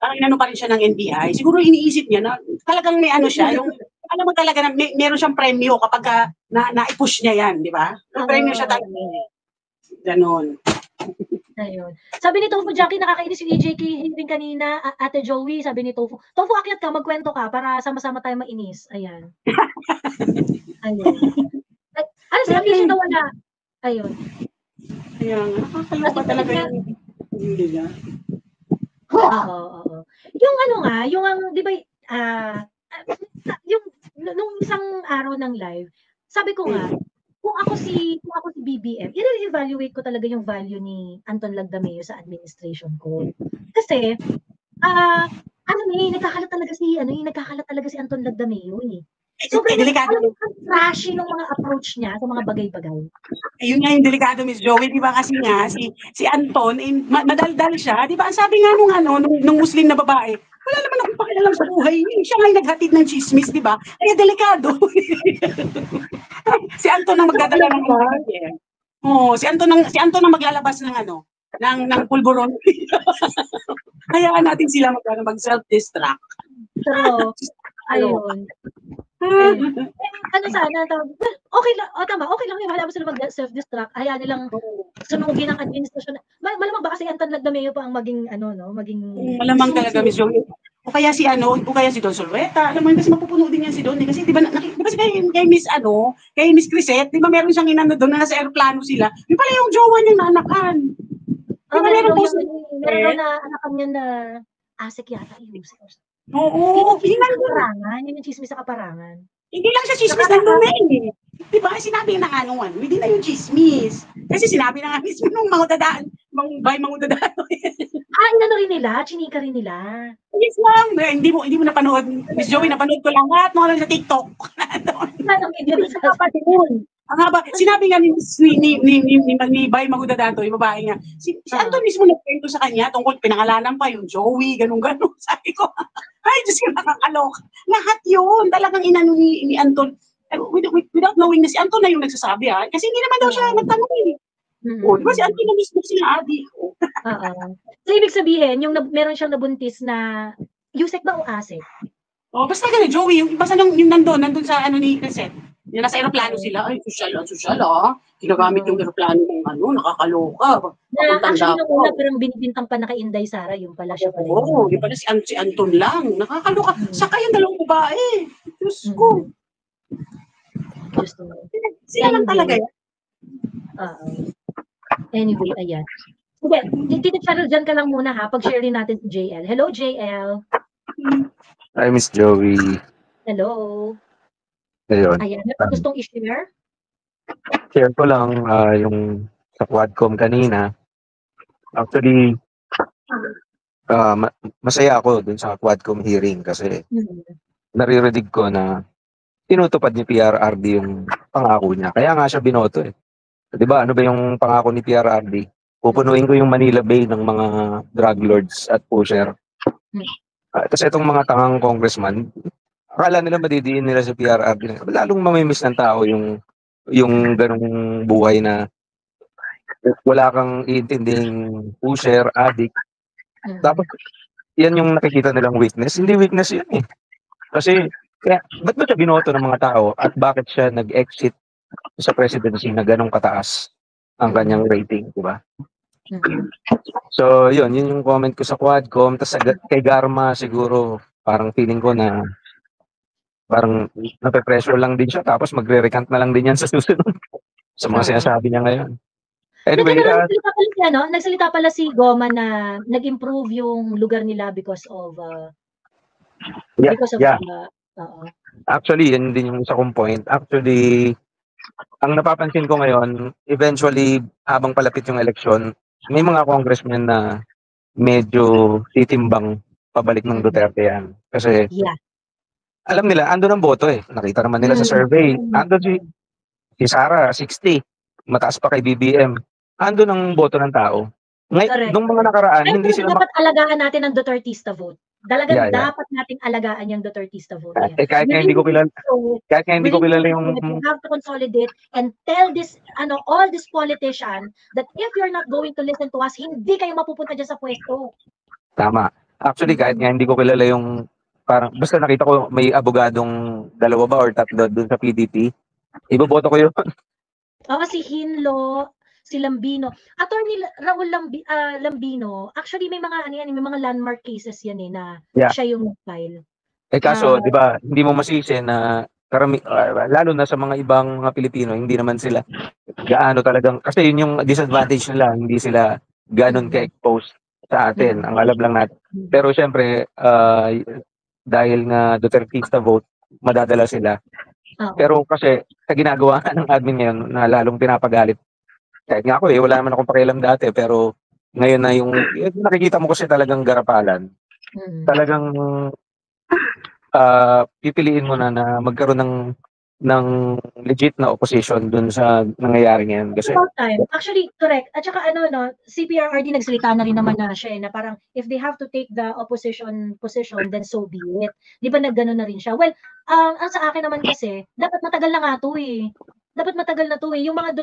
Parang inano pa rin siya ng NBI. Siguro iniisip niya na talagang may ano siya, yung alam mo talaga na meron siyang premyo kapag na-i-push niya yan, di ba? May premyo siya talaga. Ganon. Ayun. Sabi ni Tofu Jackie, nakakainis yung EJK rin kanina, Ate Joey, sabi ni Tofu. Tofu, akyat ka, magkwento ka para sama-sama tayo mainis. Ayan. Ayun. Ano si Amisha na wala? Ayun. Ayan, nakakaloka talaga yung hindi niya. Oo. Yung di ba, yung nung isang araw ng live, sabi ko nga, kung ako si BBM, i-re-evaluate ko talaga yung value ni Anton Lagdameo sa administration ko. Kasi, nagkakalat talaga si Anton Lagdameo eh. Sobrang delikado. trashy ng mga approach niya sa mga bagay-bagay. Ayun nga yung delikado, Miss Joey, di ba kasi nga, si Anton, madaldal siya, di ba? Ang sabi nga nung Muslim na babae, wala naman akong pakialam sa buhay niya. Siya nga yung naghatid ng chismis, di ba? Kaya delikado. Si Anton ang magdadala ng si Anton ang maglalabas ng pulburon. Hayaan natin sila mag-self-destruct. So, ayun. Okay lang, okay lang yung wala mo sila mag-self-destruct. Hayaan nilang sunugin ang administrasyon. Malamang ba kasi Anton Lagdameo pa ang maging malamang talaga, Miss Joey. O kaya si Don Solweta. Alam mo yun, kasi mapupuno din yan si Don. Kasi di ba kasi kay Miss Crisette, di ba meron siyang inano doon na nasa aeroplano sila. Di pala yung jowa niyang naanakan. Meron daw na anakan niya na asik yata yung Oo, kaparangan. Yun yung chismis sa kaparangan. Hindi lang siya chismis ng domain eh. Di ba? Sinabi na nga nung hindi na yung chismis. Kasi sinabi na nga mismo nung mangudadaan. Inano rin nila? Chinika rin nila? Yes, ma'am. Hindi mo napanood. Miss Joey, napanood ko lang lahat mga sa TikTok. Anong video sa Ang haba, sinabi nga ni Bay Magudadato, yung babae nga, si Anton mismo nagkwento sa kanya tungkol pinangalanan pa yung Joey, ganun. Sabi ko, ay, Diyos ko, nakakaloka. Lahat yun, talagang inano ni Anton, without knowing na si Anton na yung nagsasabi, kasi hindi naman daw siya nagtanong eh. Di ba si Anton na mismo sinabi? So, ibig sabihin, meron siyang nabuntis na, Yusek ba o Asek? Basta gano'n, Joey, yung basta yung nandun sa ni Crescent. Yung nasa aeroplano sila, ay, sosyal, ginagamit yung aeroplano ng nakakaloka. Actually, nung una, parang binibintang pa na kay Inday Sara, yung pala siya pala. Oo, di pala si Anton lang. Nakakaloka. Saka yung dalawang babae. Diyos ko. Sila lang talaga yan. Anyway, ayan. Sige, Tito dyan ka lang muna pag-share din natin si JL. Hello, JL. Hi, Miss Joey. Hello. Ayun. Ayan, gustong i-share? Share ko lang yung sa Quadcom kanina. Actually, masaya ako dun sa Quadcom hearing kasi naririnig ko na tinutupad ni PRRD yung pangako niya. Kaya nga siya binoto eh. Di ba, ano ba yung pangako ni PRRD? Pupunuin ko yung Manila Bay ng mga drug lords at pusher. Tapos itong mga tangang congressman, akala nila madidiin nila sa PRRD. Lalong mamimiss ng tao yung ganung buhay na wala kang iintinding pusher, addict. Tapos, yan yung nakikita nilang weakness. Hindi weakness yun eh. Kasi, ba't ba siya binoto ng mga tao at bakit siya nag-exit sa presidency na ganong kataas ang kanyang rating, di ba? So, yun yung comment ko sa Quadcom. Tapos kay Garma, siguro, parang feeling ko na parang nape-pressure lang din siya. Tapos magre-recant na lang din yan sa susunod. Sa mga sinasabi niya ngayon. Anyway, nagsalita pala si Goma na nag-improve yung lugar nila because of actually, yun din yung isa kong point. Actually, ang napapansin ko ngayon, eventually, habang palapit yung eleksyon, may mga congressmen na medyo titimbang pabalik ng Duterte yan. Kasi, alam nila, andun ang boto eh. Nakita naman nila sa survey. Andun si Sara, 60. Mataas pa kay BBM. Andun ang boto ng tao. Nung mga nakaraan, hindi sila... Dapat alagaan natin ang Dutertista vote. Talagang dapat nating alagaan yung Dutertista vote. Kahit nga hindi ko kilala yung... You have to consolidate and tell this, all this politician that if you're not going to listen to us, hindi kayo mapupunta dyan sa pwesto. Tama. Actually, kahit nga hindi ko kilala yung... Parang, basta nakita ko may abogadong 2 ba or 3 doon sa PDP. Iboboto ko yun. Si Hinlo, si Lambino. Attorney Raul Lambino, actually may mga may mga landmark cases yan na siya yung file. Kaso, 'di ba, hindi mo masisi na lalo na sa mga ibang mga Pilipino, hindi naman sila gaano talagang kasi yun yung disadvantage nila, hindi sila ganoon ka-expose sa atin. Ang alam lang natin. Pero syempre, dahil nga Dutertista vote, madadala sila. Oo. Pero kasi sa ginagawa ng admin ngayon na lalong pinapagalit. Kahit nga ako wala naman akong pakialam dati pero ngayon na yung nakikita mo kasi talagang garapalan. Talagang pipiliin mo na magkaroon ng legit na opposition dun sa nangyayari ngayon kasi about time. Actually, correct. At saka si PRRD nagsalita na rin naman na siya na parang if they have to take the opposition position, then so be it. Di ba naggano na rin siya? Well, ang sa akin naman kasi, dapat matagal na nga to eh. Dapat matagal na to eh. Yung mga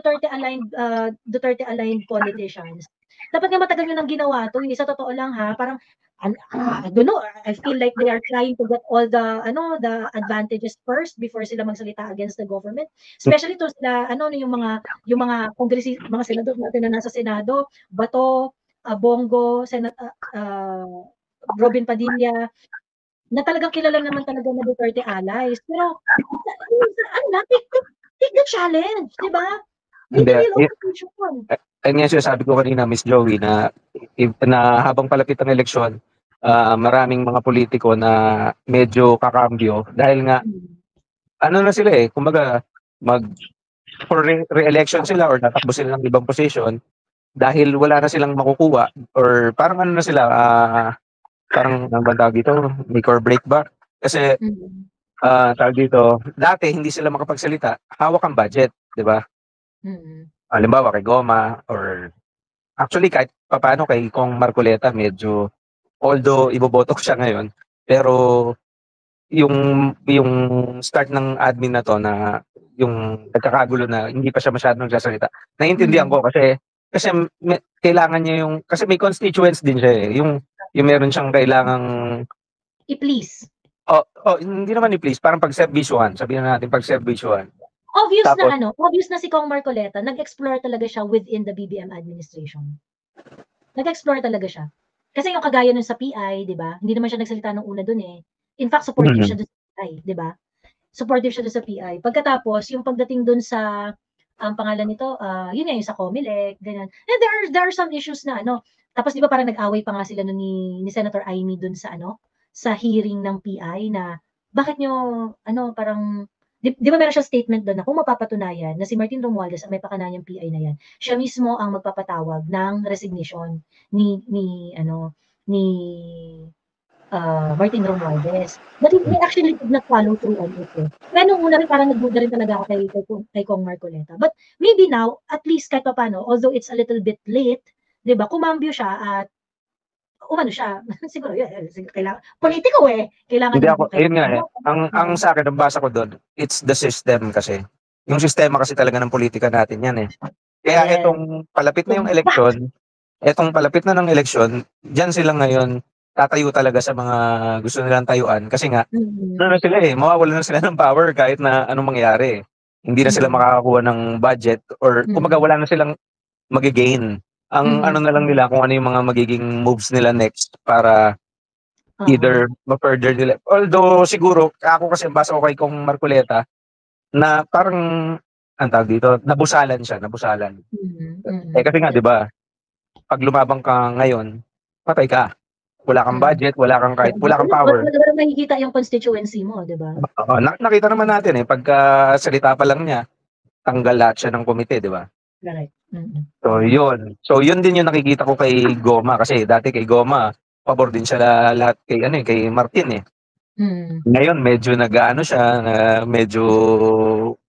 Duterte-aligned politicians. Dapat nga matagal nyo nang ginawa to eh. Sa totoo lang ha, parang I don't know, I feel like they are trying to get all the advantages first before sila magsalita against the government. Especially to sila yung mga mga senador natin na nasa Senado, Bato, Bongo, Robin Padilla, na talagang kilala naman talaga na Duterte allies. Pero take the challenge, di ba? Be the real opposition. Ayun nga sinasabi ko kanina, Miss Joey, na habang palapit ang eleksyon, maraming mga politiko na medyo kakambyo dahil nga na sila kumbaga for re-election sila or natakbo sila ng ibang position dahil wala na silang makukuha or parang na sila parang ang tawag dito, make or break ba? Kasi tawag dito, dati hindi sila makapagsalita, hawak ang budget, di ba? Halimbawa kay Goma or actually kahit papaano kay Kong Marcoleta medyo although iboboto ko siya ngayon pero yung start ng admin na to na yung nagkakagulo na hindi pa siya masyadong nagsasalita. Naiintindihan ko kasi kailangan niya kasi may constituents din siya yung meron siyang kailangang i-please. Hindi naman i-please, parang pagserbisyuhan. Sabihin na natin pagserbisyuhan. Obvious na si Kong Marcoleta, nag-explore talaga siya within the BBM administration. Nag-explore talaga siya. Kasi yung kagaya nun sa PI, di ba? Hindi naman siya nagsalita nung una dun eh. In fact, supportive siya dun sa PI, di ba? Supportive siya dun sa PI. Pagkatapos, yung pagdating dun sa, ang pangalan nito, yun nga yung sa COMELEC, ganyan. And there are some issues na tapos di ba parang nag-away pa nga sila nun ni Senator Amy dun sa sa hearing ng PI na bakit nyo, parang Di ba meron siyang statement doon na kung mapapatunayan na si Martin Romualdez ang may pakanayang PI na yan, siya mismo ang magpapatawag ng resignation ni Martin Romualdez. But he actually did not follow through on it. Kaya nung una rin parang nagduda rin talaga ako kay Kong Marcoleta. But maybe now, at least kahit paano, although it's a little bit late, di ba, kumambyo siya at umano siya. Siguro, kailangan. Politiko kailangan. Hindi ako, ayun nga ang sa akin, ang basa ko doon, it's the system kasi. Yung sistema kasi talaga ng politika natin yan Kaya itong palapit na yung eleksyon, dyan sila ngayon, tatayo talaga sa mga gusto nilang tayuan. Kasi nga, sila mawawala na sila ng power kahit na anong mangyari. Hindi na sila makakakuha ng budget or kumaga wala na silang magigain. Ang na lang nila kung ano yung mga magiging moves nila next para either ma-further nila. Although siguro, ako kasi basa ko kay Kong Marcoleta na parang ang tawag dito, nabusalan siya. Kasi nga, di ba, pag lumabang ka ngayon, patay ka. Wala kang budget, wala kang power. Wala makikita yung constituency mo, di ba? Nakita naman natin pagka salita pa lang niya, tanggal lahat siya ng komite, di ba? Correct. So, yun. So, yun din yung nakikita ko kay Goma. Kasi dati kay Goma, pabor din siya lahat kay Martin Ngayon, medyo nag-ano siya, medyo...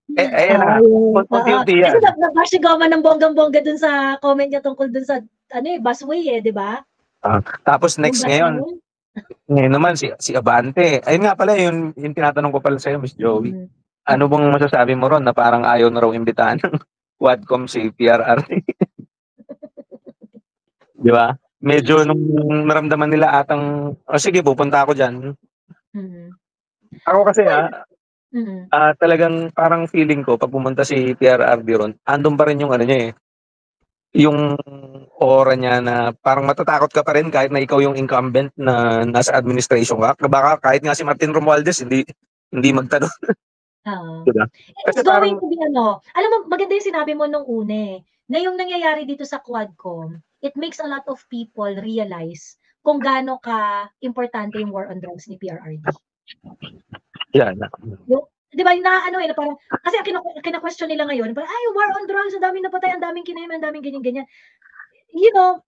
unti-unti yan. Kasi nag-bash si Goma ng bonggang-bongga dun sa comment niya tungkol dun sa, busway di ba? Tapos next ngayon naman si Abante. Ayun nga pala, yung tinatanong ko pala sa'yo, Miss Joey. Ano bang masasabi mo ron na parang ayaw na raw imbitahan ng Quadcom si PRRD? Di ba? Medyo nung naramdaman nila atang, sige, pupunta ako dyan. Ako kasi talagang parang feeling ko, pag pumunta si PRRD ron, andun pa rin yung niya yung aura niya na parang matatakot ka pa rin kahit na ikaw yung incumbent na nasa administration ka. Baka kahit nga si Martin Romualdez, hindi magtanong. Diba? It's going to be alam mo, maganda yung sinabi mo nung una na yung nangyayari dito sa Quadcom, it makes a lot of people realize kung gaano ka importante yung war on drugs ni PRRD. Yeah. 'Di ba, yung naaano, na parang kasi ang kina-question nila ngayon, parang, "Ay, war on drugs, ang daming napatay, ang daming kinayman, ang daming ganyan." You know,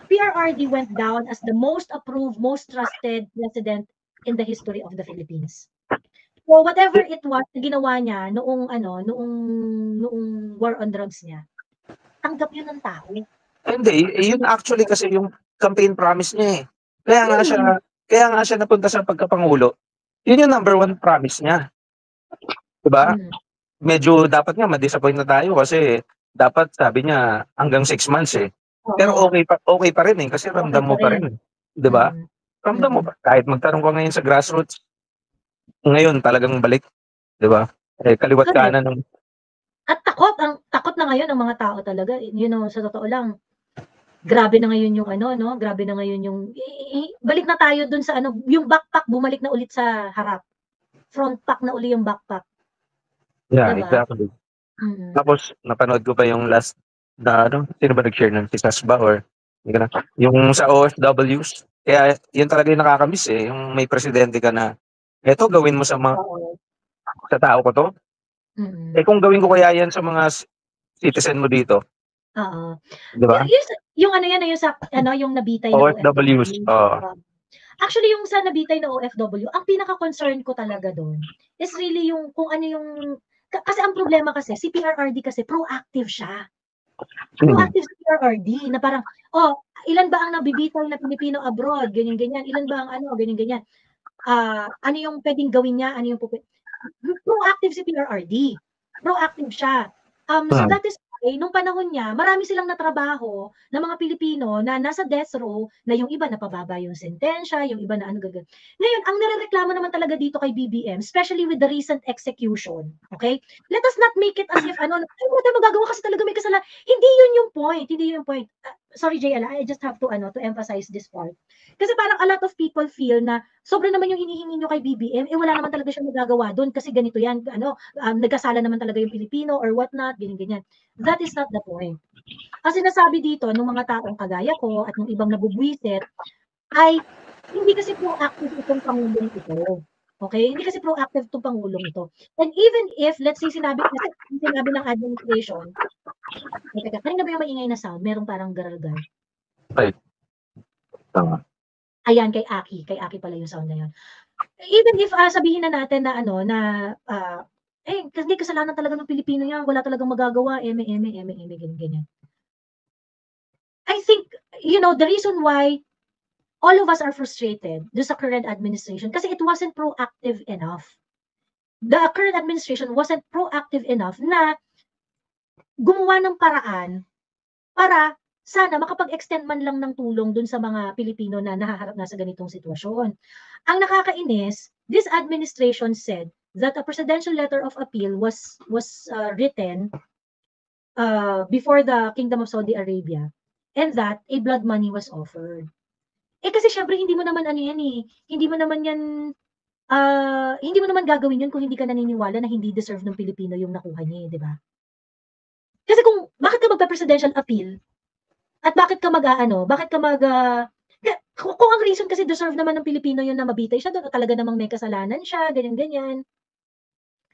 PRRD went down as the most approved, most trusted president in the history of the Philippines. So, whatever it was na ginawa niya noong war on drugs niya, tanggap yun ng tao. Hindi, yun actually kasi yung campaign promise niya, eh. Kaya nga siya napunta sa pagkapangulo. Yun yung number 1 promise niya. 'Di ba? Medyo dapat nga ma-disappoint na tayo kasi dapat sabi niya hanggang 6 months, eh. Pero okay pa rin, eh, kasi ramdam mo pa rin, 'di ba? Ramdam mo pa kahit magtanong ka ngayon sa grassroots, ngayon talagang balik, 'di ba? Eh, kaliwa't kanan ng At takot na ngayon ang mga tao talaga, sa totoo lang. Grabe na ngayon yung grabe na ngayon yung balik na tayo dun sa yung backpack bumalik na ulit sa harap. Front pack na uli yung backpack. Yeah, Diba? exactly. Tapos napanood ko pa yung last na sino ba nag-share nun? Si Sas ba or yung sa OFWs. Kaya yun talaga yung nakakamiss, eh, yung may presidente ka na, eto gawin mo sa tao ko 'to. Eh, kung gawin ko kaya yan sa mga citizen mo dito, Oo. 'di ba? Yung yung nabitay na OFWs, Actually, yung sa nabitay na OFW, ang pinaka-concern ko talaga doon is really yung kung ano yung kasi ang problema kasi si PRRD kasi proactive siya. Proactive si PRRD na parang, ilan ba ang nabibitaw na Pilipino abroad, ganyan-ganyan. Ilan ba ang ganyan-ganyan. Ano yung pwedeng gawin niya, proactive si PRRD. Proactive siya. So that is why, nung panahon niya, marami silang natrabaho na mga Pilipino na nasa death row, na yung iba napababa yung sentensya, yung iba na gagan. Ngayon, ang nirereklamo naman talaga dito kay BBM, especially with the recent execution, okay? Let us not make it as if, wala tayong magagawa kasi talaga may kasalanan. Hindi yun yung point. Sorry, JL, I just have to emphasize this part. Kasi parang a lot of people feel na sobra naman yung hinihingi nyo kay BBM, wala naman talaga siyang magagawa doon kasi ganito yan, nagkasala naman talaga yung Pilipino or whatnot, ganyan-ganyan. That is not the point. Ang sinasabi dito ng mga taong kagaya ko at ng ibang nabubwisit ay hindi kasi proactive itong pangulong ito. Okay? Hindi kasi proactive itong pangulong ito. And even if, let's say, sinabi ng administration, teka, kanina ba yung maingay na sound? Merong parang garal-gal. Ay. Tama. Ayan, kay Aki pala yung sound na yun. Even if sabihin na natin na hindi kasalanan talaga ng Pilipino yan, wala talagang magagawa, ganyan. I think, the reason why all of us are frustrated do sa current administration kasi it wasn't proactive enough. The current administration wasn't proactive enough na gumawa ng paraan para sana makapag-extend man lang ng tulong dun sa mga Pilipino na nahaharap na sa ganitong sitwasyon. Ang nakakainis, this administration said that a presidential letter of appeal was written before the Kingdom of Saudi Arabia and that a blood money was offered. Kasi syempre hindi mo naman hindi mo naman gagawin yun kung hindi ka naniniwala na hindi deserve ng Pilipino yung nakuha niya, di ba? Kasi bakit ka magpa-presidential appeal? At bakit ka kung ang reason kasi deserve naman ng Pilipino yun na mabitay siya doon, talaga namang may kasalanan siya, ganyan-ganyan.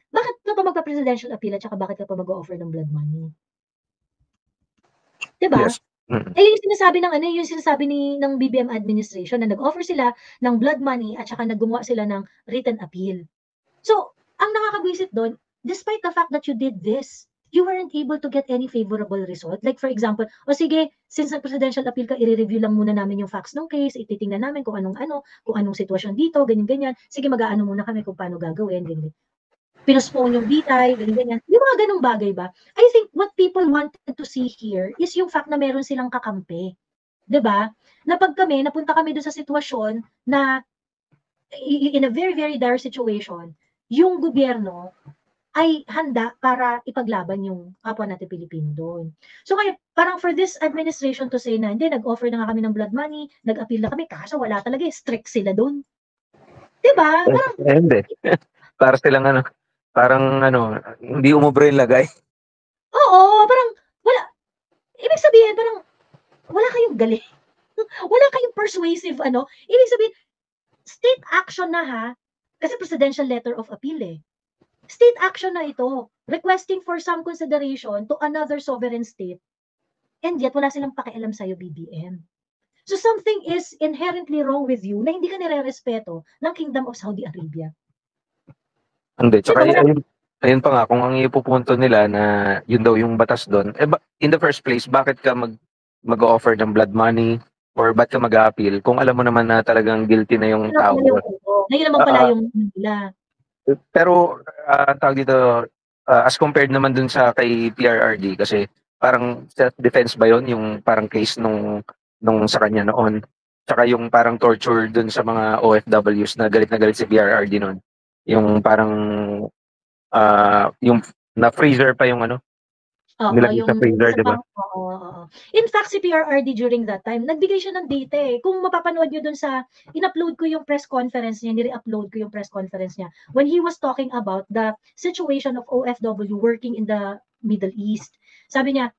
Bakit ka pa magpa-presidential appeal at saka bakit ka pa mag-offer ng blood money? Diba? Yes. Yung sinasabi ng BBM administration na nag-offer sila ng blood money at saka naggumawa sila ng written appeal. So, ang nakakabwisit doon, despite the fact that you did this, you weren't able to get any favorable result. Like for example, sige, since nag-presidential appeal ka, i-review lang muna namin yung facts ng case, ititingnan namin kung anong sitwasyon dito, ganyan-ganyan. Sige, mag-aano muna kami kung paano gagawin, ganyan. Pinospone yung bitay, ganyan-ganyan. Yung mga ganong bagay ba? I think what people wanted to see here is yung fact na meron silang kakampi. 'Di ba? Na pag napunta kami doon sa sitwasyon na in a very, very dire situation, yung gobyerno ay handa para ipaglaban yung kapwa natin Pilipino doon. So ngayon, parang for this administration to say na, hindi, nag-offer na nga kami ng blood money, nag-appeal na kami, kaso wala talaga, strict sila doon. Diba? Parang, hindi. Para silang hindi umubra yung lagay. Oo, parang, wala. Ibig sabihin, parang, wala kayong galing. Wala kayong persuasive, Ibig sabihin, state action na ha, kasi presidential letter of appeal State action na ito, requesting for some consideration to another sovereign state, and yet wala silang pakialam sa'yo, BBM. So something is inherently wrong with you na hindi ka nire-respeto ng Kingdom of Saudi Arabia. Hindi, tsaka Diba? ayun pa nga, kung ang ipupunto nila na yun daw yung batas doon, in the first place, bakit ka mag-offer ng blood money or ba't ka mag-a-appeal kung alam mo naman na talagang guilty na yung tao? Ngayon naman pala yung nila. Pero tawag dito, as compared naman dun sa kay PRRD, kasi parang self-defense ba yun, yung parang case nung sa kanya noon, tsaka yung parang torture dun sa mga OFWs na galit si PRRD noon, yung parang yung na-freezer pa yung ano, nilagay sa freezer, di ba? In fact, si PRRD during that time, nagbigay siya ng data eh. Kung mapapanood nyo dun sa, in-upload ko yung press conference niya, nire-upload ko yung press conference niya, when he was talking about the situation of OFW working in the Middle East. Sabi niya,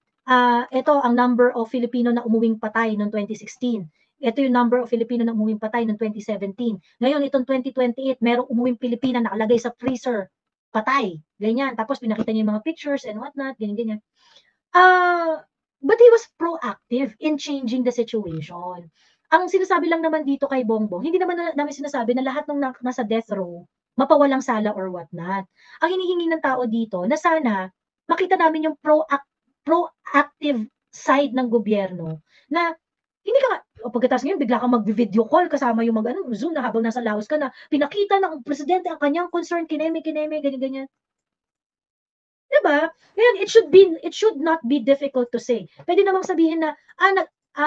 ito ang number of Filipino na umuwing patay noong 2016. Ito yung number of Filipino na umuwing patay noong 2017. Ngayon, itong 2028, merong umuwing Pilipina nakalagay sa freezer, patay. Ganyan. Tapos pinakita niya yung mga pictures and whatnot, ganyan-ganyan. But he was proactive in changing the situation. Ang sinasabi lang naman dito kay Bongbong, hindi naman namin sinasabi na lahat ng nasa death row, mapawalang sala or whatnot. Ang hinihingi ng tao dito, na sana makita namin yung proactive side ng gobyerno, na hindi ka, pagkatapos ngayon, bigla kang mag-video call kasama yung Zoom na habang nasa Laos ka na, pinakita ng presidente ang kanyang concern, kineme, ganyan-ganyan. Diba? Ngayon, it should not be difficult to say. Pwede namang sabihin na,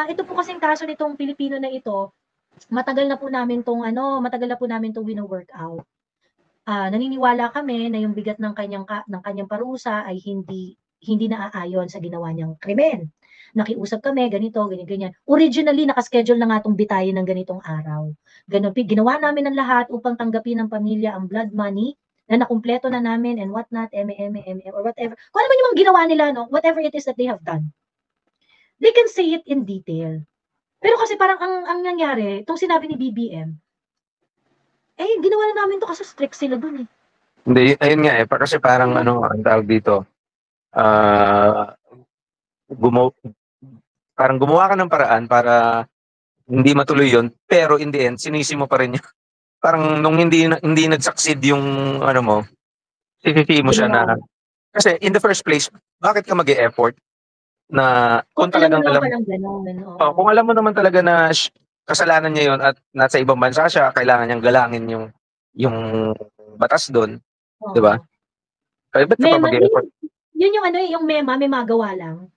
ito po kasing kaso nitong Pilipino na ito, matagal na po namin tong wino-work out. Naniniwala kami na yung bigat ng kanyang parusa ay hindi naaayon sa ginawa niyang krimen. Nakiusap kami, ganito, ganyan. Originally, nakaschedule na nga itong bitayin ng ganitong araw. Ganun, ginawa namin ang lahat upang tanggapin ng pamilya ang blood money na nakumpleto na namin and whatnot, or whatever. Kung ano man yung mga ginawa nila, no? Whatever it is that they have done. They can say it in detail. Pero kasi parang ang nangyari, itong sinabi ni BBM, ginawa na namin to kasi strict sila dun eh. Hindi, ayun nga eh, kasi parang ang tawag dito, parang gumawa ka ng paraan para hindi matuloy yun, pero in the end, sinisi mo pa rin yun. Parang nung hindi nag-succeed yung mo, sisisi mo siya na, kasi in the first place, bakit ka mag-e-effort na kung talagang kung alam mo naman talaga na kasalanan niya yun at nasa ibang bansa siya, kailangan niyang galangin yung batas doon, di ba? Kaya ba't ka pa mag-e-effort? Yun yung yung may magawa lang.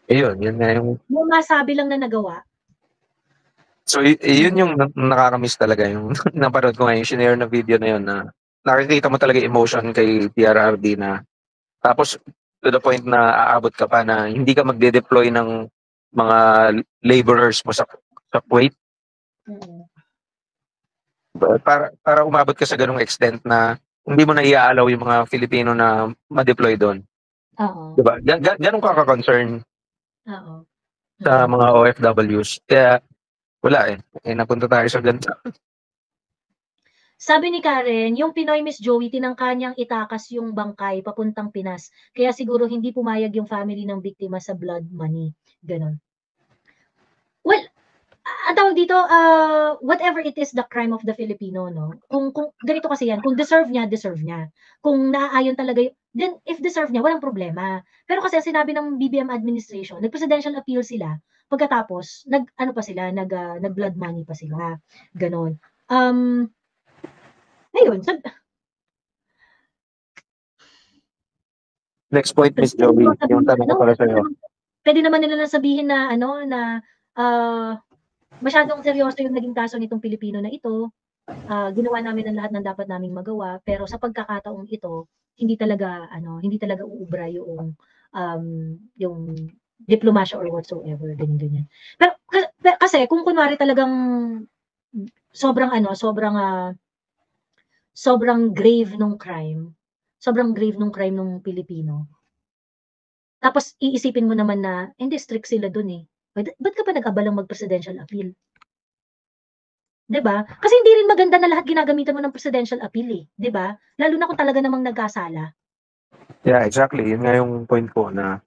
Yun nga yung masabi lang na nagawa. So, yun yung nakakamiss talaga, yung napanood ko ngayon, shinare na video na yun na nakikita mo talaga emotion kay PRRD na tapos to the point na aabot ka pa na hindi ka magde-deploy ng mga laborers mo sa Kuwait. Para umabot ka sa ganung extent na hindi mo na iaalaw yung mga Filipino na ma-deploy doon. Diba? Ganun ka ka-concern sa mga OFWs. Kaya wala napunta tayo sa ganito. Sabi ni Karen, yung Pinoy Miss Joey, tinangka niyang itakas yung bangkay papuntang Pinas. Kaya siguro hindi pumayag yung family ng biktima sa blood money. Ganon. Well, ang tawag dito, whatever it is the crime of the Filipino, no? Kung ganito kasi yan, kung deserve niya. Kung naaayon talaga, then if deserve niya, walang problema. Pero kasi sinabi ng BBM administration, nag-presidential appeal sila, pagkatapos, nag-blood money pa sila. Ganon. Ayun. Next point, Miss Joey, yung tanong ko para sa'yo. Pwede naman nila sabihin na, masyadong seryoso yung naging kaso nitong Pilipino na ito. Ginawa namin ang lahat ng dapat naming magawa, pero sa pagkakataong ito, hindi talaga uubra yung diplomasya or whatsoever, ganyan. Pero kasi kung kunwari talagang sobrang grave nung crime nung Pilipino. Tapos iisipin mo naman na hindi strict sila dun eh. Ba't ka pa nag-abalang mag-presidential appeal? 'Di ba? Kasi hindi rin maganda na lahat ginagamitan mo ng presidential appeal, eh, 'di ba? Lalo na kung talaga namang nagkasala. Yeah, exactly. Yun nga yung point ko na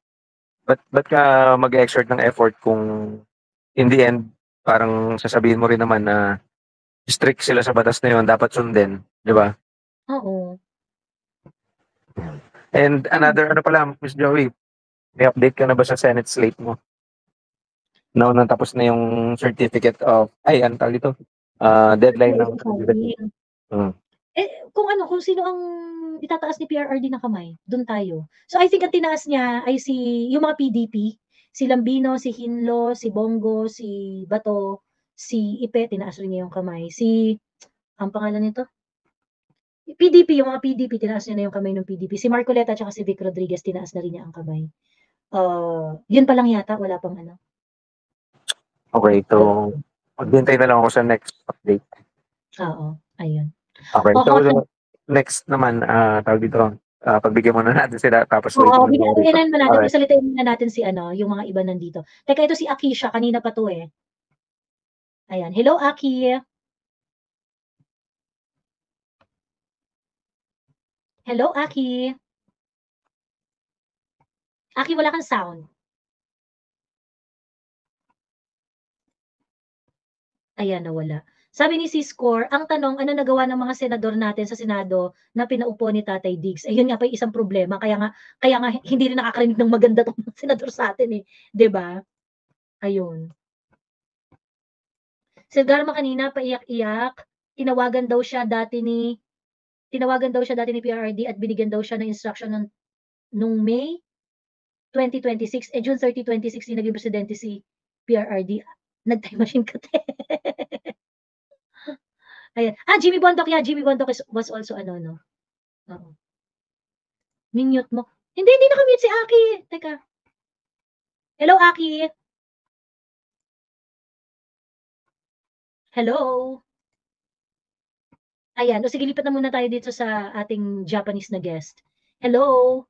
ba't ka mag-exert ng effort kung in the end, parang sasabihin mo rin naman na strict sila sa batas na yun, dapat sundin, di ba? Oo. And another, ano pala, Miss Joey, may update ka na ba sa Senate slate mo? Now, nang tapos na yung certificate of, ano tawag dito? Deadline ng Hmm. Kung sino ang itataas ni PRRD na kamay, dun tayo. So, I think ang tinaas niya ay yung mga PDP, si Lambino, si Hinlo, si Bongo, si Bato, si Ipe, tinaas rin niya yung kamay. Ang pangalan nito? PDP, yung mga PDP, tinaas niya na yung kamay ng PDP. Si Marcoleta at si Vic Rodriguez, tinaas na rin niya ang kamay. Yun pa lang yata, wala pang ano. Okay, so maghintay na lang ako sa next update. Oo, ayun. Okay, Oo, so next naman, tawag dito, pagbigyan muna natin sila tapos wait Oo, muna tayo rito. bigyan natin, Okay. pasalitain muna natin si yung mga iba nandito. Teka, ito si Akisha, kanina pa 'to, eh. Ayan, hello Aki. Hello Aki. Aki, wala kang sound. Ayan, nawala. Sabi ni Siscore, ang tanong, ano nagawa ng mga senador natin sa Senado na pinaupo ni Tatay Diggs? Ayun nga pa yung isang problema, kaya nga hindi rin nakakarinig ng maganda 'tong mga senador sa atin, eh, 'di ba? Ayun. Si Garma kanina paiyak-iyak, tinawagan daw siya dati ni PRRD at binigyan daw siya ng instruction nung May 2026, June 30, 2016 naging presidente si PRRD. Nag-time machine ka, te. Ayan. Jimmy Bondoc, yeah, Jimmy Bondoc was also no? Oo. Minute mo. Hindi naka-mute si Aki. Teka. Hello, Aki. Hello. Ayan. O sige, lipat na muna tayo dito sa ating Japanese na guest. Hello.